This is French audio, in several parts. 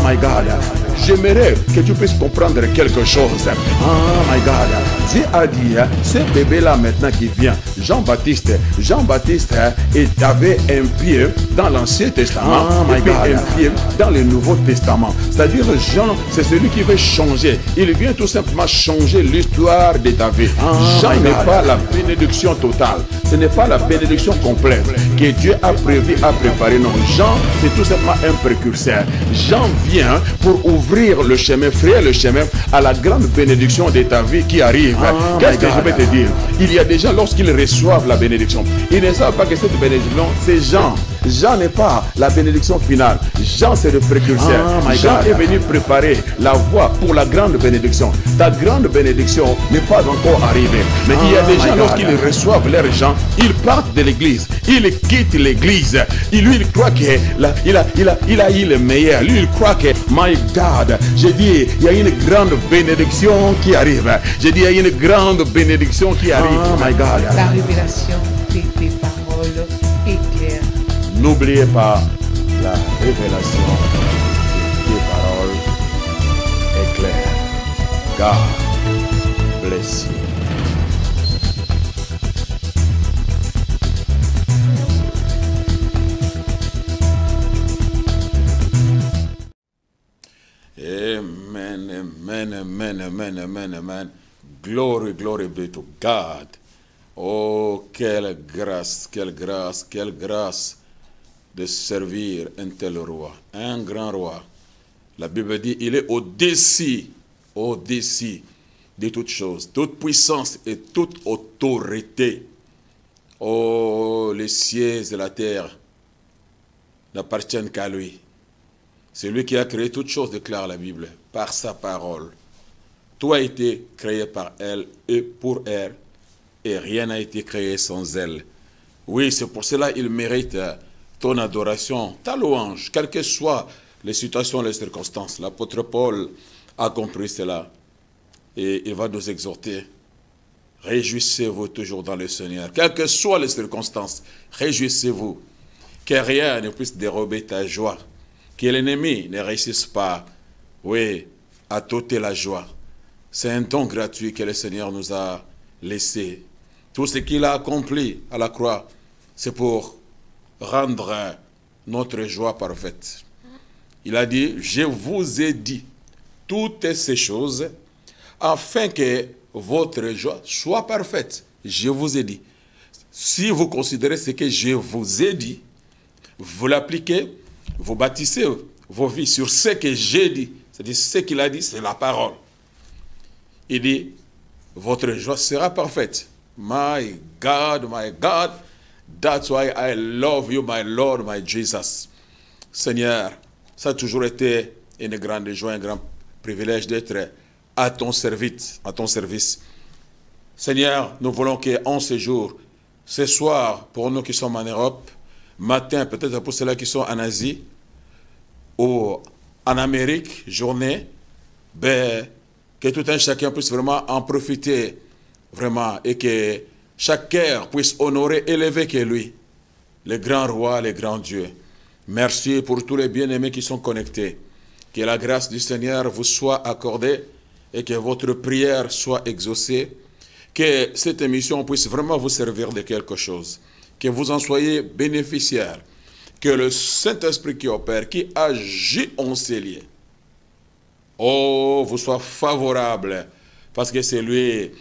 my God. J'aimerais que tu puisses comprendre quelque chose. Oh my God. Dieu a dit, ce bébé-là maintenant qui vient, Jean-Baptiste, il avait un pied dans l'Ancien Testament, et puis un pied dans le Nouveau Testament. C'est-à-dire, Jean, c'est celui qui veut changer. Il vient tout simplement changer l'histoire de ta vie. Jean n'est pas la bénédiction totale. Ce n'est pas la bénédiction complète que Dieu a prévu, a préparé. Non, Jean, c'est tout simplement un précurseur. Jean vient pour ouvrir le chemin, frayer le chemin à la grande bénédiction de ta vie qui arrive. Qu'est-ce que je vais te dire? Il y a des gens, lorsqu'ils reçoivent la bénédiction, ils ne savent pas que cette bénédiction, c'est Jean. Jean n'est pas la bénédiction finale. Jean, c'est le précurseur. Jean est venu préparer la voie pour la grande bénédiction. Ta grande bénédiction n'est pas encore arrivée. Mais il y a des gens, lorsqu'ils reçoivent leur Jean, ils partent de l'église. Ils quittent l'église. Lui, il croit qu'il a eu le meilleur. Lui, il croit que, my God, j'ai dit, il y a une grande bénédiction qui arrive. J'ai dit, il y a une grande bénédiction qui arrive. My God. La révélation de tes paroles est claire. N'oubliez pas la révélation des paroles est claire. God bless you. Amen, amen, amen, amen, amen, amen. Glory, glory be to God. Oh, quelle grâce, quelle grâce, quelle grâce de servir un tel roi, un grand roi. La Bible dit, il est au-dessus de toutes choses, toute puissance et toute autorité. Oh, les cieux et la terre n'appartiennent qu'à lui. C'est lui qui a créé toutes choses, déclare la Bible, par sa parole. Tout a été créé par elle et pour elle, et rien n'a été créé sans elle. Oui, c'est pour cela qu'il mérite ton adoration, ta louange, quelles que soient les situations, les circonstances. L'apôtre Paul a compris cela et il va nous exhorter. Réjouissez-vous toujours dans le Seigneur. Quelles que soient les circonstances, réjouissez-vous. Que rien ne puisse dérober ta joie. Que l'ennemi ne réussisse pas, oui, à t'ôter la joie. C'est un don gratuit que le Seigneur nous a laissé. Tout ce qu'il a accompli à la croix, c'est pour rendre notre joie parfaite. Il a dit, je vous ai dit toutes ces choses afin que votre joie soit parfaite. Je vous ai dit. Si vous considérez ce que je vous ai dit, vous l'appliquez, vous bâtissez vos vies sur ce que j'ai dit. C'est-à-dire ce qu'il a dit, c'est la parole. Il dit, votre joie sera parfaite. My God, that's why I love you, my Lord, my Jesus. Seigneur, ça a toujours été une grande joie, un grand privilège d'être à ton service. Seigneur, nous voulons qu'en ce jour, ce soir, pour nous qui sommes en Europe, matin, peut-être pour ceux-là qui sont en Asie, ou en Amérique, journée, ben, que tout un chacun puisse vraiment en profiter, vraiment, et que chaque cœur puisse honorer, élever que lui, le grand roi, le grand Dieu. Merci pour tous les bien-aimés qui sont connectés. Que la grâce du Seigneur vous soit accordée et que votre prière soit exaucée. Que cette émission puisse vraiment vous servir de quelque chose. Que vous en soyez bénéficiaires. Que le Saint-Esprit qui opère, qui agit en ces lieux, oh, vous soit favorable. Parce que c'est lui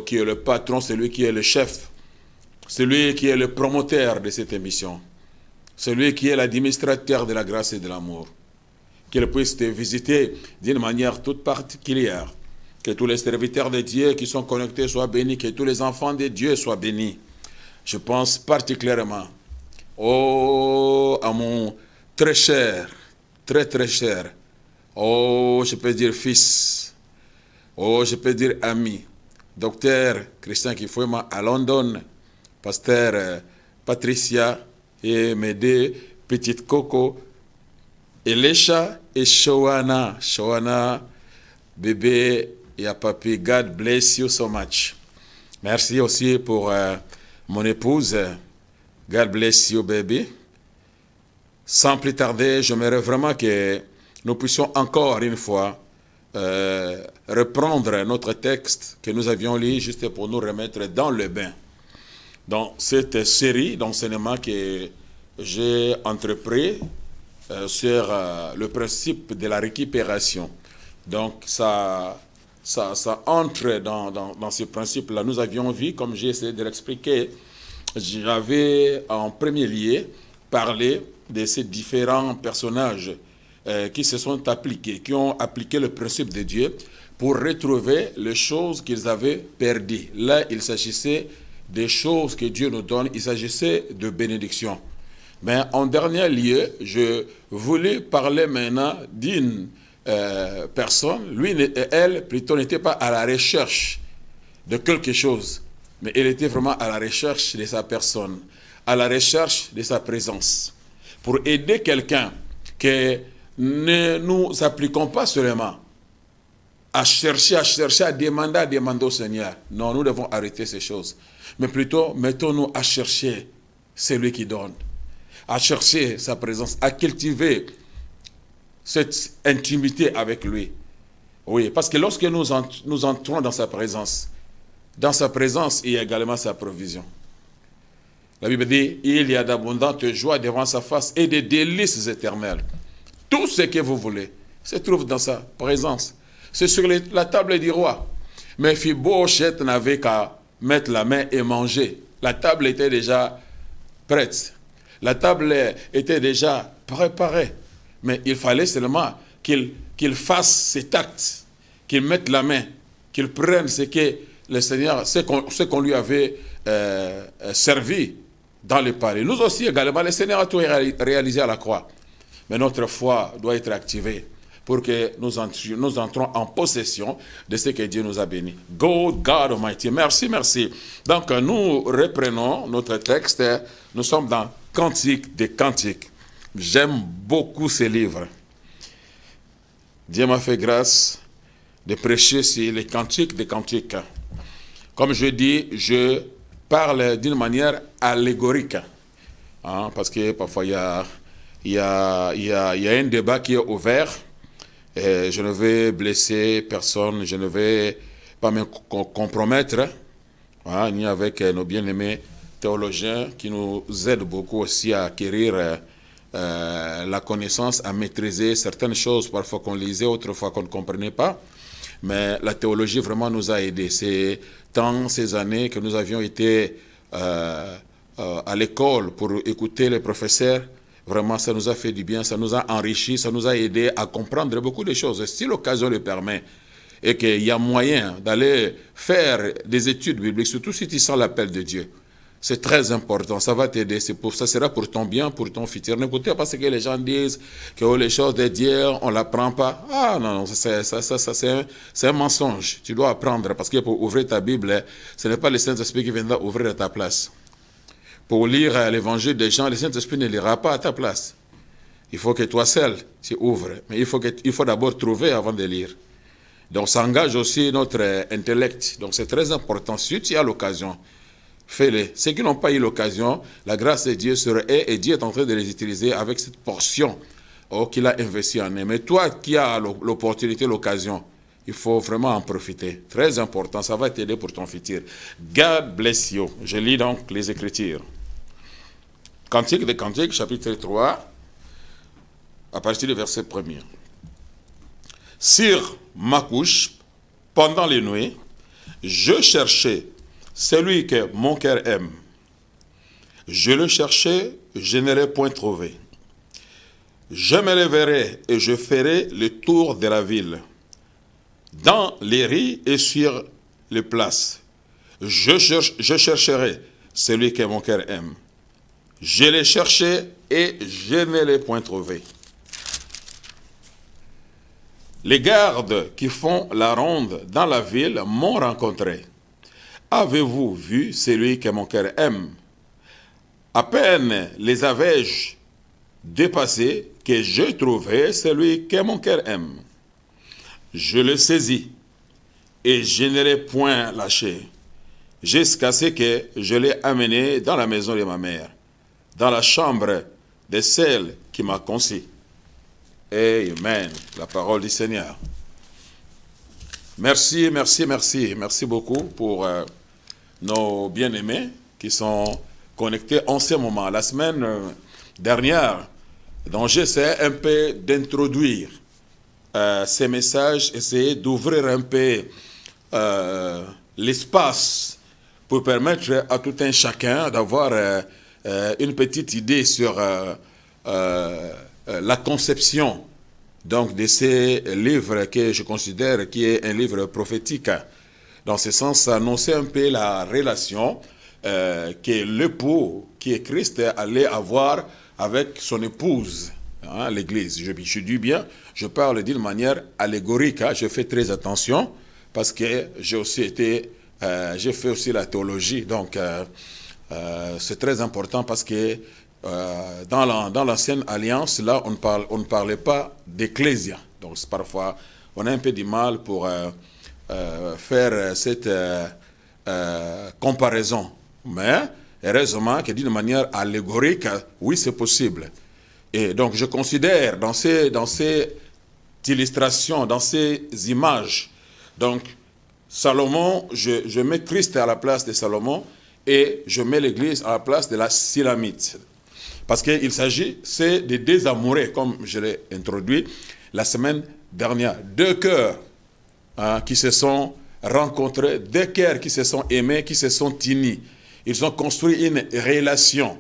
qui est le patron, c'est lui qui est le chef. C'est lui qui est le promoteur de cette émission. C'est lui qui est l'administrateur de la grâce et de l'amour. Qu'il puisse te visiter d'une manière toute particulière. Que tous les serviteurs de Dieu qui sont connectés soient bénis. Que tous les enfants de Dieu soient bénis. Je pense particulièrement à mon très cher, très cher, je peux dire fils, je peux dire ami, docteur Christian Kifouema à London, pasteur Patricia et mes deux petites Coco, Elisha et Shoana, bébé et à papi, God bless you so much. Merci aussi pour mon épouse, God bless you baby. Sans plus tarder, j'aimerais vraiment que nous puissions encore une fois reprendre notre texte que nous avions lu juste pour nous remettre dans le bain. Dans cette série d'enseignements que j'ai entrepris sur le principe de la récupération. Donc ça entre dans ce principe-là. Nous avions vu, comme j'ai essayé de l'expliquer, j'avais en premier lieu parlé de ces différents personnages qui se sont appliqués, qui ont appliqué le principe de Dieu pour retrouver les choses qu'ils avaient perdues. Là, il s'agissait des choses que Dieu nous donne, il s'agissait de bénédiction. Mais en dernier lieu, je voulais parler maintenant d'une personne, lui et elle, plutôt, n'étaient pas à la recherche de quelque chose, mais elle était vraiment à la recherche de sa personne, à la recherche de sa présence. Pour aider quelqu'un que ne nous appliquons pas seulement à chercher, à demander au Seigneur. Non, nous devons arrêter ces choses. Mais plutôt, mettons-nous à chercher celui qui donne, à chercher sa présence, à cultiver cette intimité avec lui. Oui, parce que lorsque nous entrons dans sa présence, il y a également sa provision. La Bible dit, il y a d'abondantes joies devant sa face et des délices éternelles. Tout ce que vous voulez se trouve dans sa présence. C'est sur la table du roi. Mais Mephibosheth n'avait qu'à mettre la main et manger. La table était déjà prête. La table était déjà préparée. Mais il fallait seulement qu'il fasse cet acte, qu'il mette la main, qu'il prenne ce que le Seigneur, ce qu'on lui avait servi dans le palais. Nous aussi également, le Seigneur a tout réalisé à la croix. Mais notre foi doit être activée pour que nous entrons en possession de ce que Dieu nous a béni. God Almighty. Merci, merci. Donc, nous reprenons notre texte. Nous sommes dans Cantique des Cantiques. J'aime beaucoup ces livres. Dieu m'a fait grâce de prêcher sur les Cantiques des Cantiques. Comme je dis, je parle d'une manière allégorique. Hein, parce que parfois, il y a un débat qui est ouvert. Et je ne vais blesser personne, je ne vais pas me compromettre, hein, ni avec nos bien-aimés théologiens qui nous aident beaucoup aussi à acquérir la connaissance, à maîtriser certaines choses, parfois qu'on lisait, autrefois qu'on ne comprenait pas. Mais la théologie vraiment nous a aidés. C'est tant ces années que nous avions été à l'école pour écouter les professeurs. Vraiment, ça nous a fait du bien, ça nous a enrichi, ça nous a aidé à comprendre beaucoup de choses. Si l'occasion le permet et qu'il y a moyen d'aller faire des études bibliques, surtout si tu sens l'appel de Dieu, c'est très important, ça va t'aider, ça sera pour ton bien, pour ton futur. N'écoutez pas ce que les gens disent, que les choses de Dieu, on ne l'apprend pas. Ah non, c'est un mensonge. Tu dois apprendre, parce que pour ouvrir ta Bible, ce n'est pas le Saint-Esprit qui viendra ouvrir à ta place. Pour lire l'évangile des gens, le Saint-Esprit ne lira pas à ta place. Il faut que toi seul, tu ouvres. Mais il faut d'abord trouver avant de lire. Donc ça engage aussi notre intellect. Donc c'est très important. Si tu as l'occasion, fais-le. Ceux qui n'ont pas eu l'occasion, la grâce de Dieu sur eux et Dieu est en train de les utiliser avec cette portion qu'il a investie en eux. Mais toi qui as l'opportunité, l'occasion, il faut vraiment en profiter. Très important, ça va t'aider pour ton futur. God bless you. Je lis donc les Écritures. Cantique des Cantiques, chapitre 3, à partir du verset 1er. Sur ma couche, pendant les nuits, je cherchais celui que mon cœur aime. Je le cherchais, je ne l'ai point trouvé. Je me lèverai et je ferai le tour de la ville, dans les rues et sur les places. Je chercherai celui que mon cœur aime. Je l'ai cherché et je ne l'ai point trouvé. Les gardes qui font la ronde dans la ville m'ont rencontré. Avez-vous vu celui que mon cœur aime? À peine les avais-je dépassés que je trouvais celui que mon cœur aime. Je le saisis et je ne l'ai point lâché, jusqu'à ce que je l'ai amené dans la maison de ma mère, dans la chambre de celle qui m'a conçu. Amen. La parole du Seigneur. Merci, merci, merci. Merci beaucoup pour nos bien-aimés qui sont connectés en ce moment. La semaine dernière, donc j'essaie un peu d'introduire ces messages, essayer d'ouvrir un peu l'espace pour permettre à tout un chacun d'avoir une petite idée sur la conception donc, de ces livres que je considère qui est un livre prophétique. Dans ce sens, annoncer un peu la relation que l'époux, qui est Christ, allait avoir avec son épouse, hein, l'Église. Je dis bien, je parle d'une manière allégorique, hein, je fais très attention parce que j'ai aussi été, j'ai fait aussi la théologie, donc c'est très important parce que dans l'ancienne alliance, là, on ne parlait pas d'ecclésia. Donc, parfois, on a un peu du mal pour faire cette comparaison. Mais, heureusement que d'une manière allégorique, oui, c'est possible. Et donc, je considère dans ces illustrations, dans ces images, donc, Salomon, je mets Christ à la place de Salomon et je mets l'Église à la place de la Sulamite. Parce qu'il s'agit, c'est des désamourés, comme je l'ai introduit la semaine dernière. Deux cœurs hein, qui se sont rencontrés, deux cœurs qui se sont aimés, qui se sont unis. Ils ont construit une relation,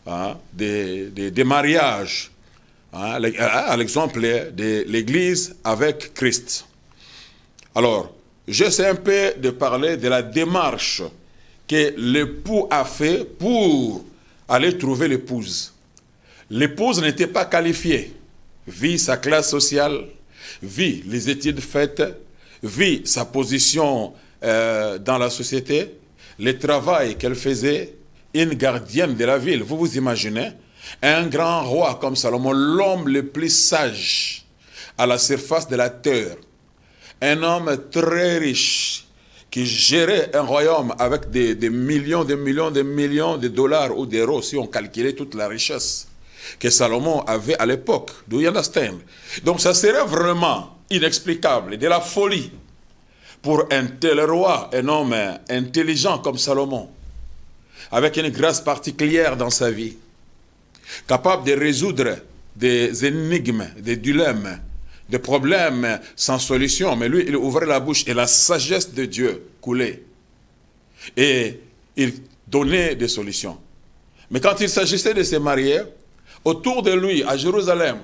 hein, des mariages, hein, à l'exemple de l'Église avec Christ. Alors, j'essaie un peu de parler de la démarche que l'époux a fait pour aller trouver l'épouse. L'épouse n'était pas qualifiée, vu sa classe sociale, vu les études faites, vu sa position dans la société, le travail qu'elle faisait, une gardienne de la ville. Vous vous imaginez, un grand roi comme Salomon, l'homme le plus sage à la surface de la terre, un homme très riche, qui gérait un royaume avec des millions de dollars ou d'euros, si on calculait toute la richesse que Salomon avait à l'époque. Do you understand? Donc ça serait vraiment inexplicable, de la folie pour un tel roi, un homme intelligent comme Salomon, avec une grâce particulière dans sa vie, capable de résoudre des énigmes, des dilemmes, des problèmes sans solution, mais lui, il ouvrait la bouche et la sagesse de Dieu coulait. Et il donnait des solutions. Mais quand il s'agissait de se marier, autour de lui, à Jérusalem,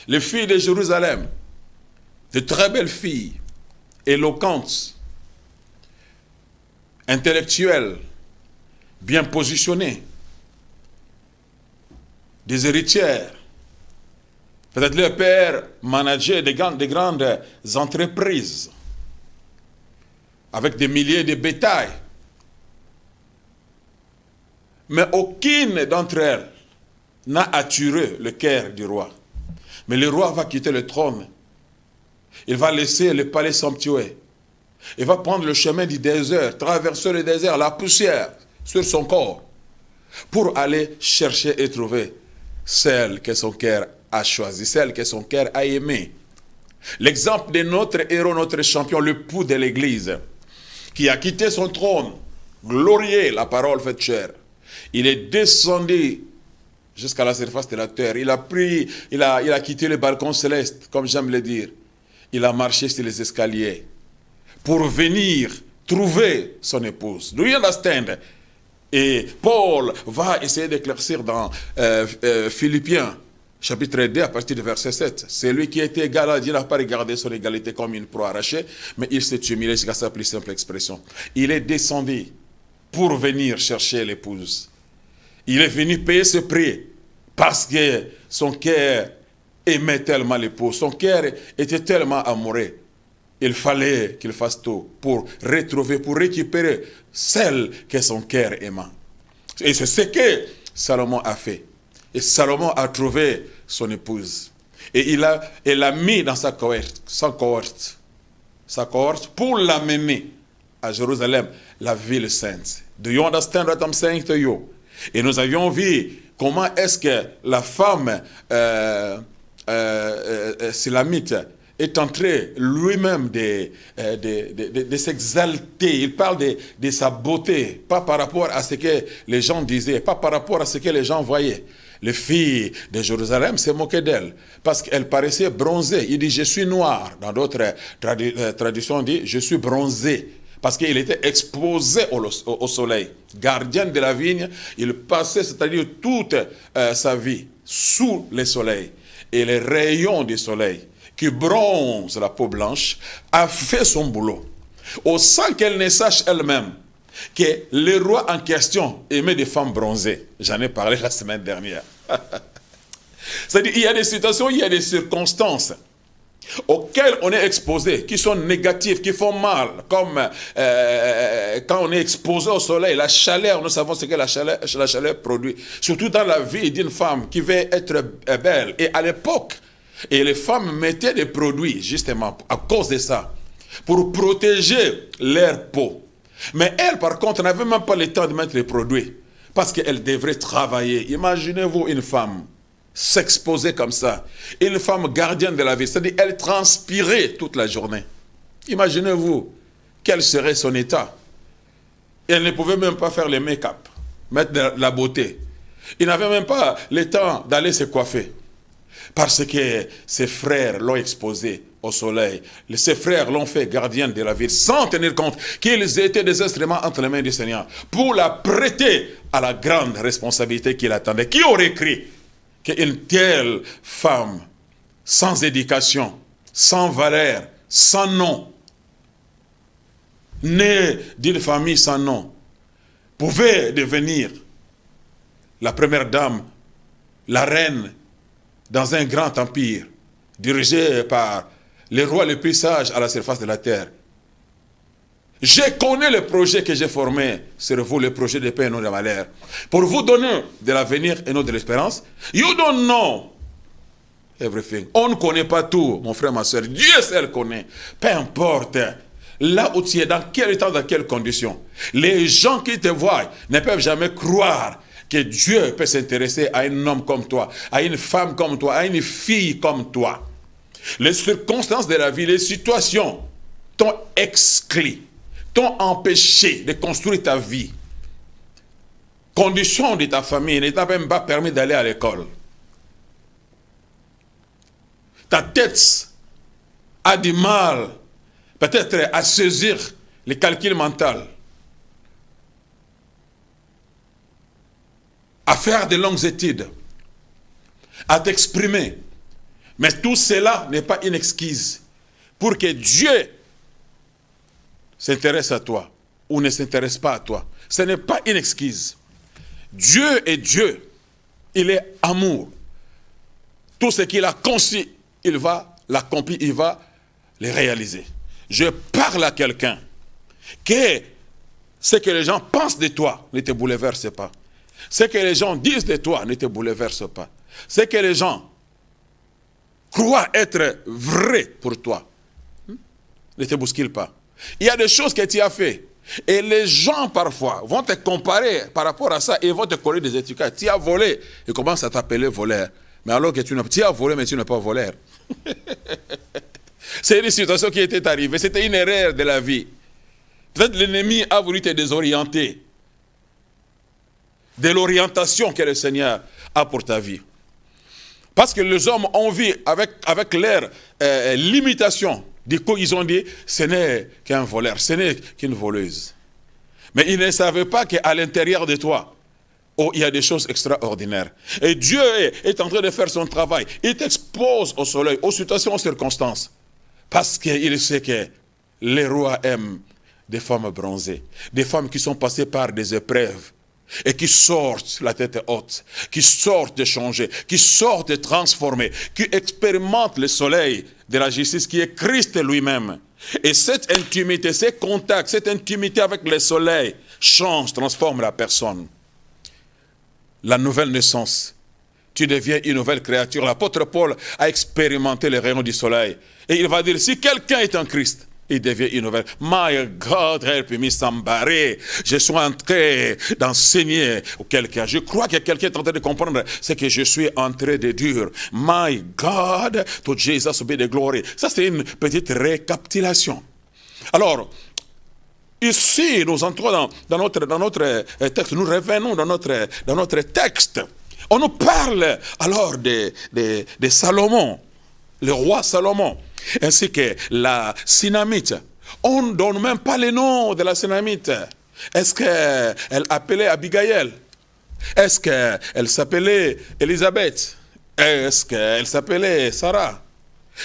les filles de Jérusalem, de très belles filles, éloquentes, intellectuelles, bien positionnées, des héritières, peut-être le père manageait des grandes entreprises avec des milliers de bétail. Mais aucune d'entre elles n'a attiré le cœur du roi. Mais le roi va quitter le trône. Il va laisser le palais somptueux. Il va prendre le chemin du désert, traverser le désert, la poussière sur son corps, pour aller chercher et trouver celle que son cœur a choisi, celle que son cœur a aimée. L'exemple de notre héros, notre champion, l'époux de l'Église, qui a quitté son trône, glorieux, la parole faite chair. Il est descendu jusqu'à la surface de la terre. Il a quitté le balcon céleste, comme j'aime le dire. Il a marché sur les escaliers pour venir trouver son épouse. Do you understand? Et Paul va essayer d'éclaircir dans Philippiens, chapitre 2, à partir du verset 7. C'est lui qui était égal à Dieu, n'a pas regardé son égalité comme une proie arrachée, mais il s'est humilié jusqu'à sa plus simple expression. Il est descendu pour venir chercher l'épouse. Il est venu payer ce prix parce que son cœur aimait tellement l'épouse. Son cœur était tellement amoureux. Il fallait qu'il fasse tout pour retrouver, pour récupérer celle que son cœur aimait. Et c'est ce que Salomon a fait. Et Salomon a trouvé son épouse. Et il l'a mis dans sa cohorte pour l'amener à Jérusalem, la ville sainte. Do you understand what I'm saying to you? Et nous avions vu comment est-ce que la femme Silamite est en train lui-même de s'exalter. Il parle de sa beauté, pas par rapport à ce que les gens disaient, pas par rapport à ce que les gens voyaient. Les filles de Jérusalem se moquaient d'elle parce qu'elle paraissait bronzée. Il dit, je suis noir. Dans d'autres traductions, on dit, je suis bronzé. Parce qu'il était exposé au soleil. Gardien de la vigne, il passait, c'est-à-dire toute sa vie, sous le soleil. Et les rayons du soleil qui bronzent la peau blanche a fait son boulot. Sans qu'elle ne sache elle-même que le roi en question aimait des femmes bronzées. J'en ai parlé la semaine dernière. C'est-à-dire, il y a des situations, il y a des circonstances auxquelles on est exposé, qui sont négatives, qui font mal, comme quand on est exposé au soleil, la chaleur, nous savons ce que la chaleur produit, surtout dans la vie d'une femme qui veut être belle. Et à l'époque, les femmes mettaient des produits, justement, à cause de ça, pour protéger leur peau. Mais elle, par contre, n'avait même pas le temps de mettre les produits, parce qu'elle devrait travailler. Imaginez-vous une femme s'exposer comme ça, une femme gardienne de la vie, c'est-à-dire elle transpirait toute la journée. Imaginez-vous quel serait son état. Et elle ne pouvait même pas faire le make-up, mettre de la beauté. Il n'avait même pas le temps d'aller se coiffer, parce que ses frères l'ont exposée au soleil. Ses frères l'ont fait gardienne de la ville sans tenir compte qu'ils étaient des instruments entre les mains du Seigneur pour la prêter à la grande responsabilité qu'il attendait. Qui aurait cru qu'une telle femme, sans éducation, sans valeur, sans nom, née d'une famille sans nom, pouvait devenir la première dame, la reine, dans un grand empire, dirigé par les rois les plus sages à la surface de la terre. Je connais le projet que j'ai formé sur vous, le projet de paix et non de malheur, pour vous donner de l'avenir et non de l'espérance. You don't know everything. On ne connaît pas tout, mon frère, ma soeur. Dieu seul connaît. Peu importe là où tu es, dans quel état, dans quelles conditions. Les gens qui te voient ne peuvent jamais croire que Dieu peut s'intéresser à un homme comme toi, à une femme comme toi, à une fille comme toi. Les circonstances de la vie, les situations t'ont exclu, t'ont empêché de construire ta vie. Conditions de ta famille ne t'ont même pas permis d'aller à l'école. Ta tête a du mal, peut-être, à saisir les calculs mentaux, à faire de longues études, à t'exprimer. Mais tout cela n'est pas une excuse pour que Dieu s'intéresse à toi ou ne s'intéresse pas à toi. Ce n'est pas une excuse. Dieu est Dieu. Il est amour. Tout ce qu'il a conçu, il va l'accomplir, il va le réaliser. Je parle à quelqu'un que ce que les gens pensent de toi ne te bouleverse pas. Ce que les gens disent de toi ne te bouleverse pas. Ce que les gens croient être vrai pour toi ne te bouscule pas. Il y a des choses que tu as fait. Et les gens, parfois, vont te comparer par rapport à ça et vont te coller des étiquettes. Tu as volé, ils commencent à t'appeler voleur. Mais alors que tu as volé, mais tu n'es pas voleur. C'est une situation qui était arrivée. C'était une erreur de la vie. Peut-être l'ennemi a voulu te désorienter de l'orientation que le Seigneur a pour ta vie. Parce que les hommes ont vu avec leur limitation. Du coup, ils ont dit, ce n'est qu'un voleur, ce n'est qu'une voleuse. Mais ils ne savaient pas qu'à l'intérieur de toi, oh, il y a des choses extraordinaires. Et Dieu est en train de faire son travail. Il t'expose au soleil, aux situations, aux circonstances. Parce qu'il sait que les rois aiment des femmes bronzées, des femmes qui sont passées par des épreuves, et qui sortent la tête haute, qui sortent de changer, qui sortent de transformer, qui expérimentent le soleil de la justice qui est Christ lui-même. Et cette intimité, ces contacts, cette intimité avec le soleil change, transforme la personne. La nouvelle naissance, tu deviens une nouvelle créature. L'apôtre Paul a expérimenté les rayons du soleil. Et il va dire, si quelqu'un est en Christ, il devient innovateur. My God, help me, somebody. Je suis en train d'enseigner quelqu'un. Je crois que quelqu'un est en train de comprendre ce que je suis en train de dire. My God, to Jesus be the glory. Ça, c'est une petite récapitulation. Alors, ici, nous entrons dans notre texte. Nous revenons dans notre texte. On nous parle alors de Salomon, le roi Salomon, ainsi que la Sunamite. On ne donne même pas le nom de la Sunamite. Est-ce qu'elle appelait Abigail? Est-ce qu'elle s'appelait Élisabeth? Est-ce qu'elle s'appelait Sarah?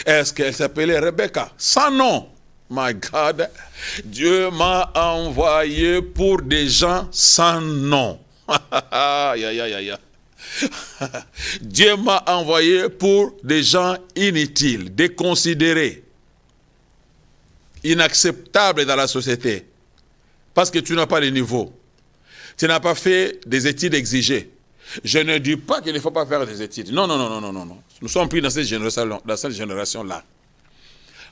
Est-ce qu'elle s'appelait Rebecca? Sans nom. My God, Dieu m'a envoyé pour des gens sans nom. Dieu m'a envoyé pour des gens inutiles, déconsidérés, inacceptables dans la société. Parce que tu n'as pas le niveau. Tu n'as pas fait des études exigées. Je ne dis pas qu'il ne faut pas faire des études. Non, non, non, non, non, non. Nous sommes pris dans cette génération-là.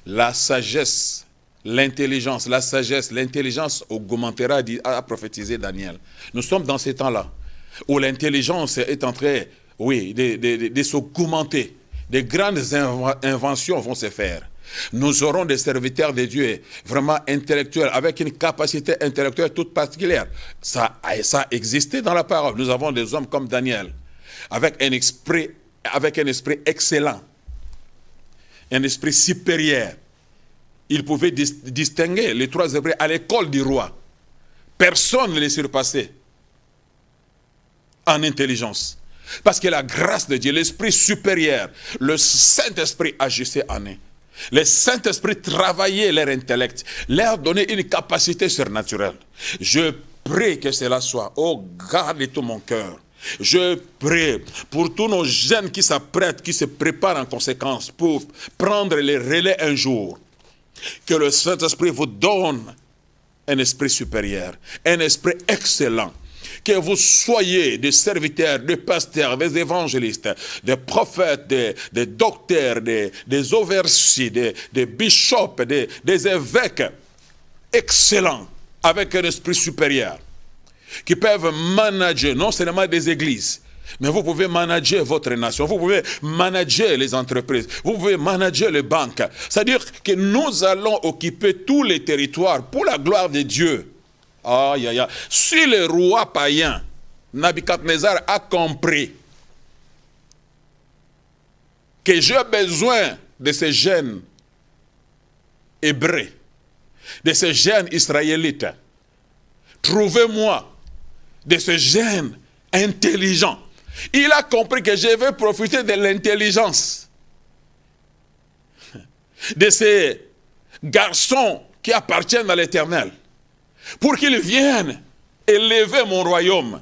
La sagesse, l'intelligence, l'intelligence augmentera, a prophétisé Daniel. Nous sommes dans ces temps-là où l'intelligence est en train, oui, de s'augmenter. De grandes inventions vont se faire. Nous aurons des serviteurs de Dieu vraiment intellectuels, avec une capacité intellectuelle toute particulière. Ça a existé dans la parole. Nous avons des hommes comme Daniel, avec un esprit excellent, un esprit supérieur. Il pouvait distinguer les trois Hébreux à l'école du roi. Personne ne les surpassait en intelligence. Parce que la grâce de Dieu, l'esprit supérieur, le Saint-Esprit agissait en eux. Le Saint-Esprit travaillait leur intellect, leur donnait une capacité surnaturelle. Je prie que cela soit. Oh, garde tout mon cœur. Je prie pour tous nos jeunes qui s'apprêtent, qui se préparent en conséquence pour prendre les relais un jour. Que le Saint-Esprit vous donne un esprit supérieur, un esprit excellent. Que vous soyez des serviteurs, des pasteurs, des évangélistes, des prophètes, des docteurs, des overseers, des bishops, des évêques excellents, avec un esprit supérieur, qui peuvent manager non seulement des églises, mais vous pouvez manager votre nation, vous pouvez manager les entreprises, vous pouvez manager les banques. C'est-à-dire que nous allons occuper tous les territoires pour la gloire de Dieu. Aïe, aïe, aïe. Si le roi païen, Nabuchodonosor, a compris que j'ai besoin de ces jeunes hébreux, de ces jeunes israélites, trouvez-moi de ces jeunes intelligents. Il a compris que je vais profiter de l'intelligence de ces garçons qui appartiennent à l'Éternel, pour qu'ils viennent élever mon royaume.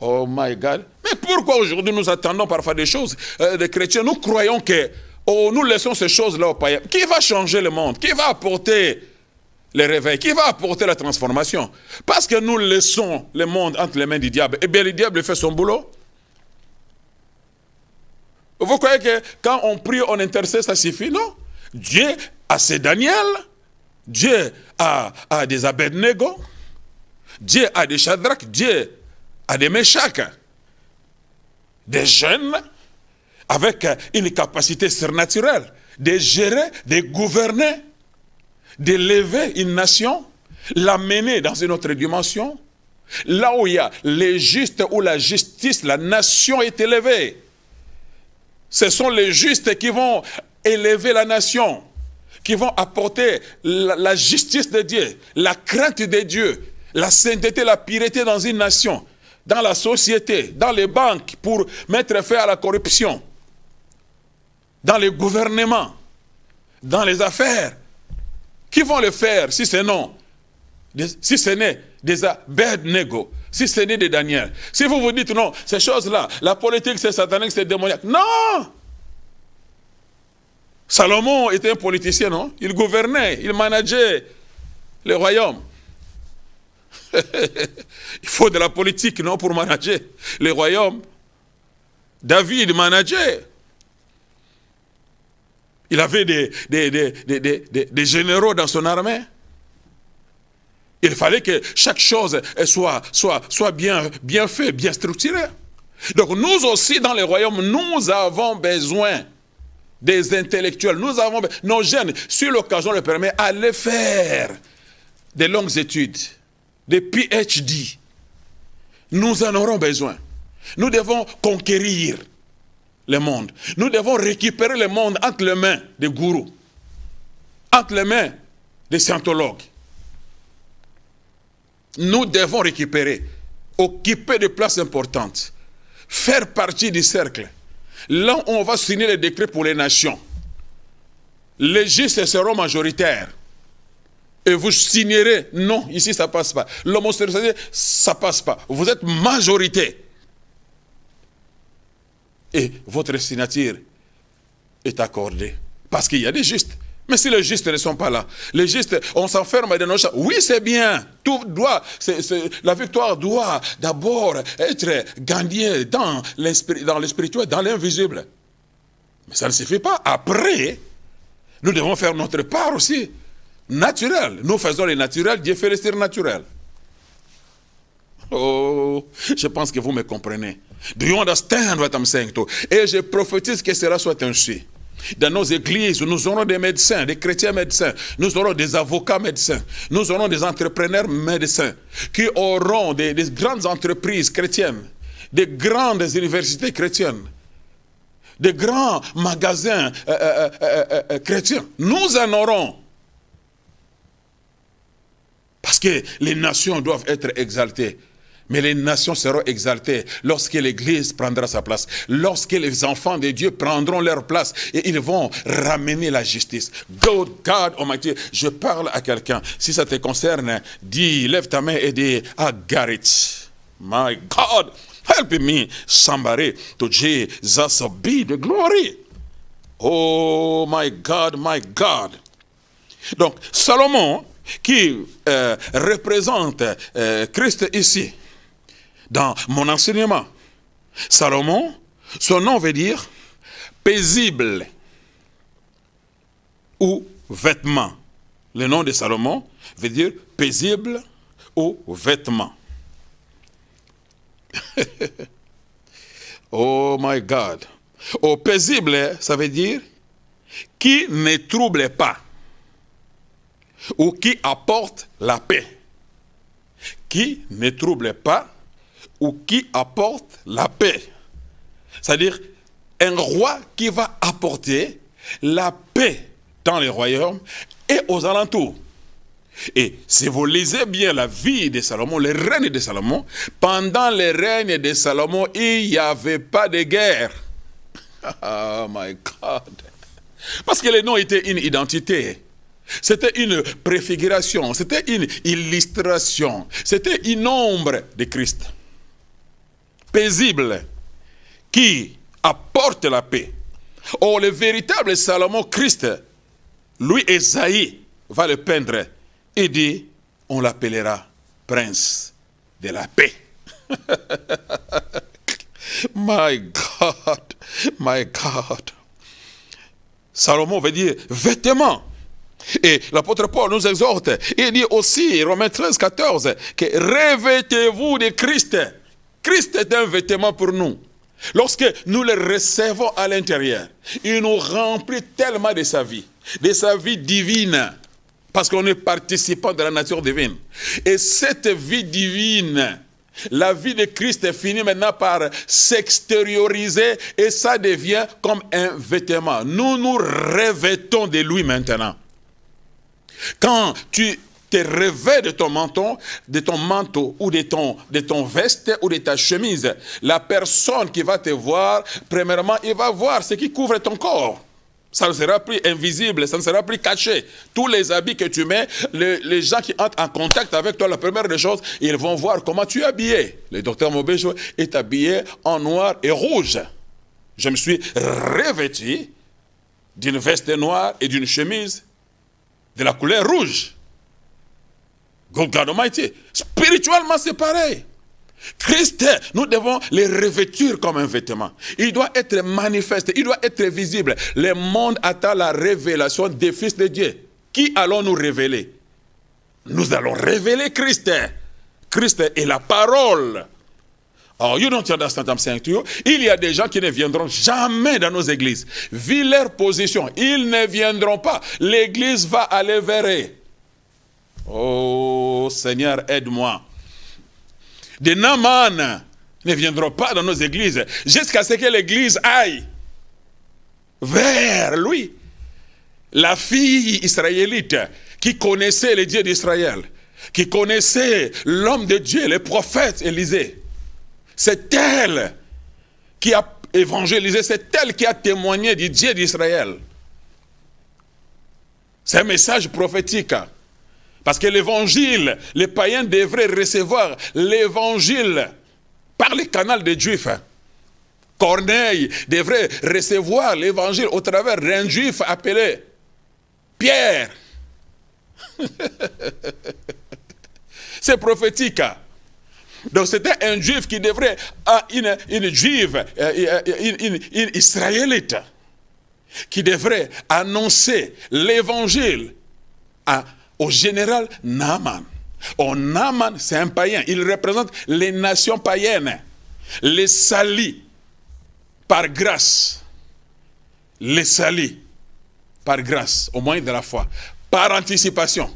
Oh my God. Mais pourquoi aujourd'hui nous attendons parfois des choses des chrétiens? Nous croyons que nous laissons ces choses-là aux païens. Qui va changer le monde? Qui va apporter le réveil? Qui va apporter la transformation? Parce que nous laissons le monde entre les mains du diable. Eh bien, le diable fait son boulot. Vous croyez que quand on prie, on intercède, ça suffit? Non. Dieu a ses Daniel. Dieu a des Abednego, Dieu a des Shadrach, Dieu a des Meshach, des jeunes avec une capacité surnaturelle de gérer, de gouverner, d'élever une nation, l'amener dans une autre dimension. Là où il y a les justes, où la justice, la nation est élevée. Ce sont les justes qui vont élever la nation, qui vont apporter la justice de Dieu, la crainte de Dieu, la sainteté, la pureté dans une nation, dans la société, dans les banques, pour mettre fin à la corruption, dans les gouvernements, dans les affaires. Qui vont le faire si ce n'est des Abednego, si ce n'est des Daniel? Si vous vous dites non, ces choses-là, la politique c'est satanique, c'est démoniaque. Non! Salomon était un politicien, non? Il gouvernait, il manageait le royaume. Il faut de la politique, non, pour manager le royaume. David manageait. Il avait des généraux dans son armée. Il fallait que chaque chose soit bien faite, bien structurée. Donc nous aussi, dans les royaumes, nous avons besoin des intellectuels. Nous avons nos jeunes, si l'occasion le permet, aller faire des longues études, des PhD. Nous en aurons besoin. Nous devons conquérir le monde. Nous devons récupérer le monde entre les mains des gourous, entre les mains des scientologues. Nous devons récupérer, occuper des places importantes, faire partie du cercle. Là où on va signer les décrets pour les nations. Les justes seront majoritaires. Et vous signerez, non, ici ça ne passe pas. L'homosexualité, ça ne passe pas. Vous êtes majorité. Et votre signature est accordée. Parce qu'il y a des justes. Mais si les justes ne sont pas là, les justes, on s'enferme dans nos champs. Oui, c'est bien. Tout doit, la victoire doit d'abord être gagnée dans le spirituel, dans l'invisible. Mais ça ne suffit pas. Après, nous devons faire notre part aussi. Naturel. Nous faisons les naturels, Dieu fait les surnaturels. Oh, je pense que vous me comprenez. Do you understand what I'm saying to? Et je prophétise que cela soit ainsi. Dans nos églises, nous aurons des médecins, des chrétiens médecins, nous aurons des avocats médecins, nous aurons des entrepreneurs médecins qui auront des grandes entreprises chrétiennes, des grandes universités chrétiennes, des grands magasins chrétiens. Nous en aurons. Parce que les nations doivent être exaltées. Mais les nations seront exaltées lorsque l'Église prendra sa place, lorsque les enfants de Dieu prendront leur place et ils vont ramener la justice. God Almighty, je parle à quelqu'un. Si ça te concerne, dis, lève ta main et dis, I got it. My God, help me, somebody, to Jesus be the glory. Oh my God, my God. Donc, Salomon, qui représente Christ ici, dans mon enseignement. Salomon, son nom veut dire paisible ou vêtement. Le nom de Salomon veut dire paisible ou vêtement. Oh my God. Oh, paisible, ça veut dire qui ne trouble pas ou qui apporte la paix. Qui ne trouble pas ou qui apporte la paix. C'est-à-dire un roi qui va apporter la paix dans les royaumes et aux alentours. Et si vous lisez bien la vie de Salomon, le règne de Salomon, pendant le règne de Salomon, il n'y avait pas de guerre. Oh my God. Parce que le nom était une identité. C'était une préfiguration, c'était une illustration, c'était une ombre de Christ. Paisible, qui apporte la paix. Or, le véritable Salomon, Christ, lui, Esaïe, va le peindre et dit, on l'appellera prince de la paix. My God, my God. Salomon veut dire vêtement. Et l'apôtre Paul nous exhorte, il dit aussi, Romains 13, 14, que revêtez-vous de Christ. Christ est un vêtement pour nous. Lorsque nous le recevons à l'intérieur, il nous remplit tellement de sa vie divine, parce qu'on est participant de la nature divine. Et cette vie divine, la vie de Christ finit maintenant par s'extérioriser et ça devient comme un vêtement. Nous nous revêtons de lui maintenant. Quand tu te revêts de ton manteau ou de ton veste ou de ta chemise, la personne qui va te voir, premièrement, il va voir ce qui couvre ton corps. Ça ne sera plus invisible, ça ne sera plus caché. Tous les habits que tu mets, les gens qui entrent en contact avec toi, la première des choses, ils vont voir comment tu es habillé. Le docteur Mobejo est habillé en noir et rouge. Je me suis revêtu d'une veste noire et d'une chemise de la couleur rouge. God Almighty. Spirituellement, c'est pareil. Christ, nous devons les revêtir comme un vêtement. Il doit être manifesté, il doit être visible. Le monde attend la révélation des fils de Dieu. Qui allons-nous révéler? Nous allons révéler Christ. Christ est la parole. Oh, you don't understand what I'm saying to you. Il y a des gens qui ne viendront jamais dans nos églises. Vu leur position, ils ne viendront pas. L'église va aller vers eux. Oh, Seigneur, aide-moi. Des Naaman ne viendront pas dans nos églises jusqu'à ce que l'église aille vers lui. La fille israélite qui connaissait les dieux d'Israël, qui connaissait l'homme de Dieu, le prophète Élisée, c'est elle qui a évangélisé, c'est elle qui a témoigné du Dieu d'Israël. C'est un message prophétique. Parce que l'évangile, les païens devraient recevoir l'évangile par le canal des Juifs. Corneille devrait recevoir l'évangile au travers d'un Juif appelé Pierre. C'est prophétique. Donc c'était un Juif qui devrait, une Juive, une Israélite, qui devrait annoncer l'évangile au général Naaman. Oh, Naaman, c'est un païen. Il représente les nations païennes. Les salis par grâce. Les salis par grâce, au moyen de la foi. Par anticipation.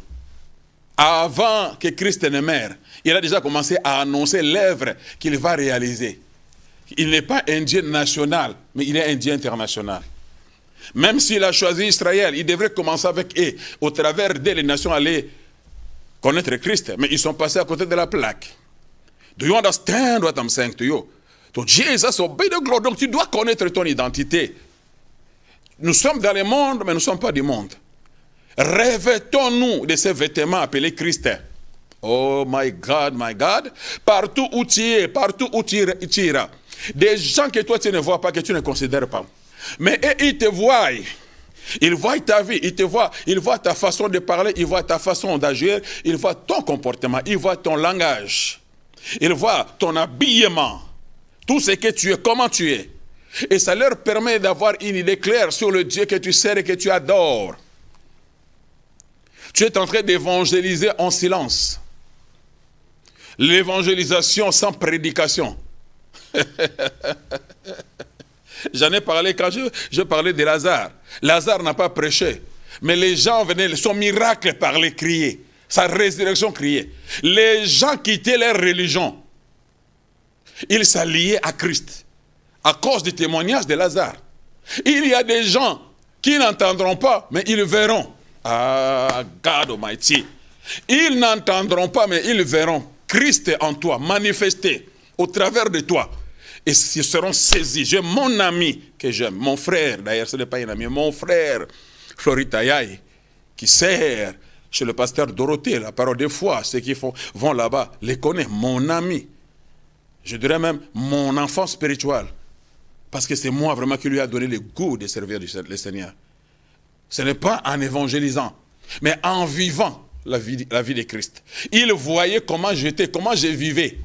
Avant que Christ ne meure, il a déjà commencé à annoncer l'œuvre qu'il va réaliser. Il n'est pas un Dieu national, mais il est un Dieu international. Même s'il a choisi Israël, il devrait commencer avec eux. Au travers d'eux, les nations allaient connaître Christ. Mais ils sont passés à côté de la plaque. Do you understand what I'm saying to you? To Jesus obey the glory. Donc tu dois connaître ton identité. Nous sommes dans le monde, mais nous ne sommes pas du monde. Revêtons-nous de ces vêtements appelés Christ. Oh my God, partout où tu es, partout où tu iras, des gens que toi tu ne vois pas, que tu ne considères pas. Mais ils te voient. Ils voient ta vie, ils voient ta façon de parler, ils voient ta façon d'agir, ils voient ton comportement, ils voient ton langage, ils voient ton habillement, tout ce que tu es, comment tu es. Et ça leur permet d'avoir une idée claire sur le Dieu que tu sers et que tu adores. Tu es en train d'évangéliser en silence. L'évangélisation sans prédication. J'en ai parlé quand je parlais de Lazare. Lazare n'a pas prêché. Mais les gens venaient, son miracle parlait, criait. Sa résurrection criait. Les gens quittaient leur religion. Ils s'alliaient à Christ. À cause du témoignage de Lazare. Il y a des gens qui n'entendront pas, mais ils verront. Ah, God Almighty. Ils n'entendront pas, mais ils verront Christ en toi, manifesté au travers de toi. Et ils seront saisis. J'ai mon ami que j'aime, mon frère, d'ailleurs ce n'est pas un ami, mon frère, Florita Yaye, qui sert chez le pasteur Dorothée, la parole de foi, ceux qui vont là-bas, les connaissent, mon ami. Je dirais même mon enfant spirituel. Parce que c'est moi vraiment qui lui a donné le goût de servir le Seigneur. Ce n'est pas en évangélisant, mais en vivant la vie de Christ. Ils voyaient comment j'étais, comment je vivais.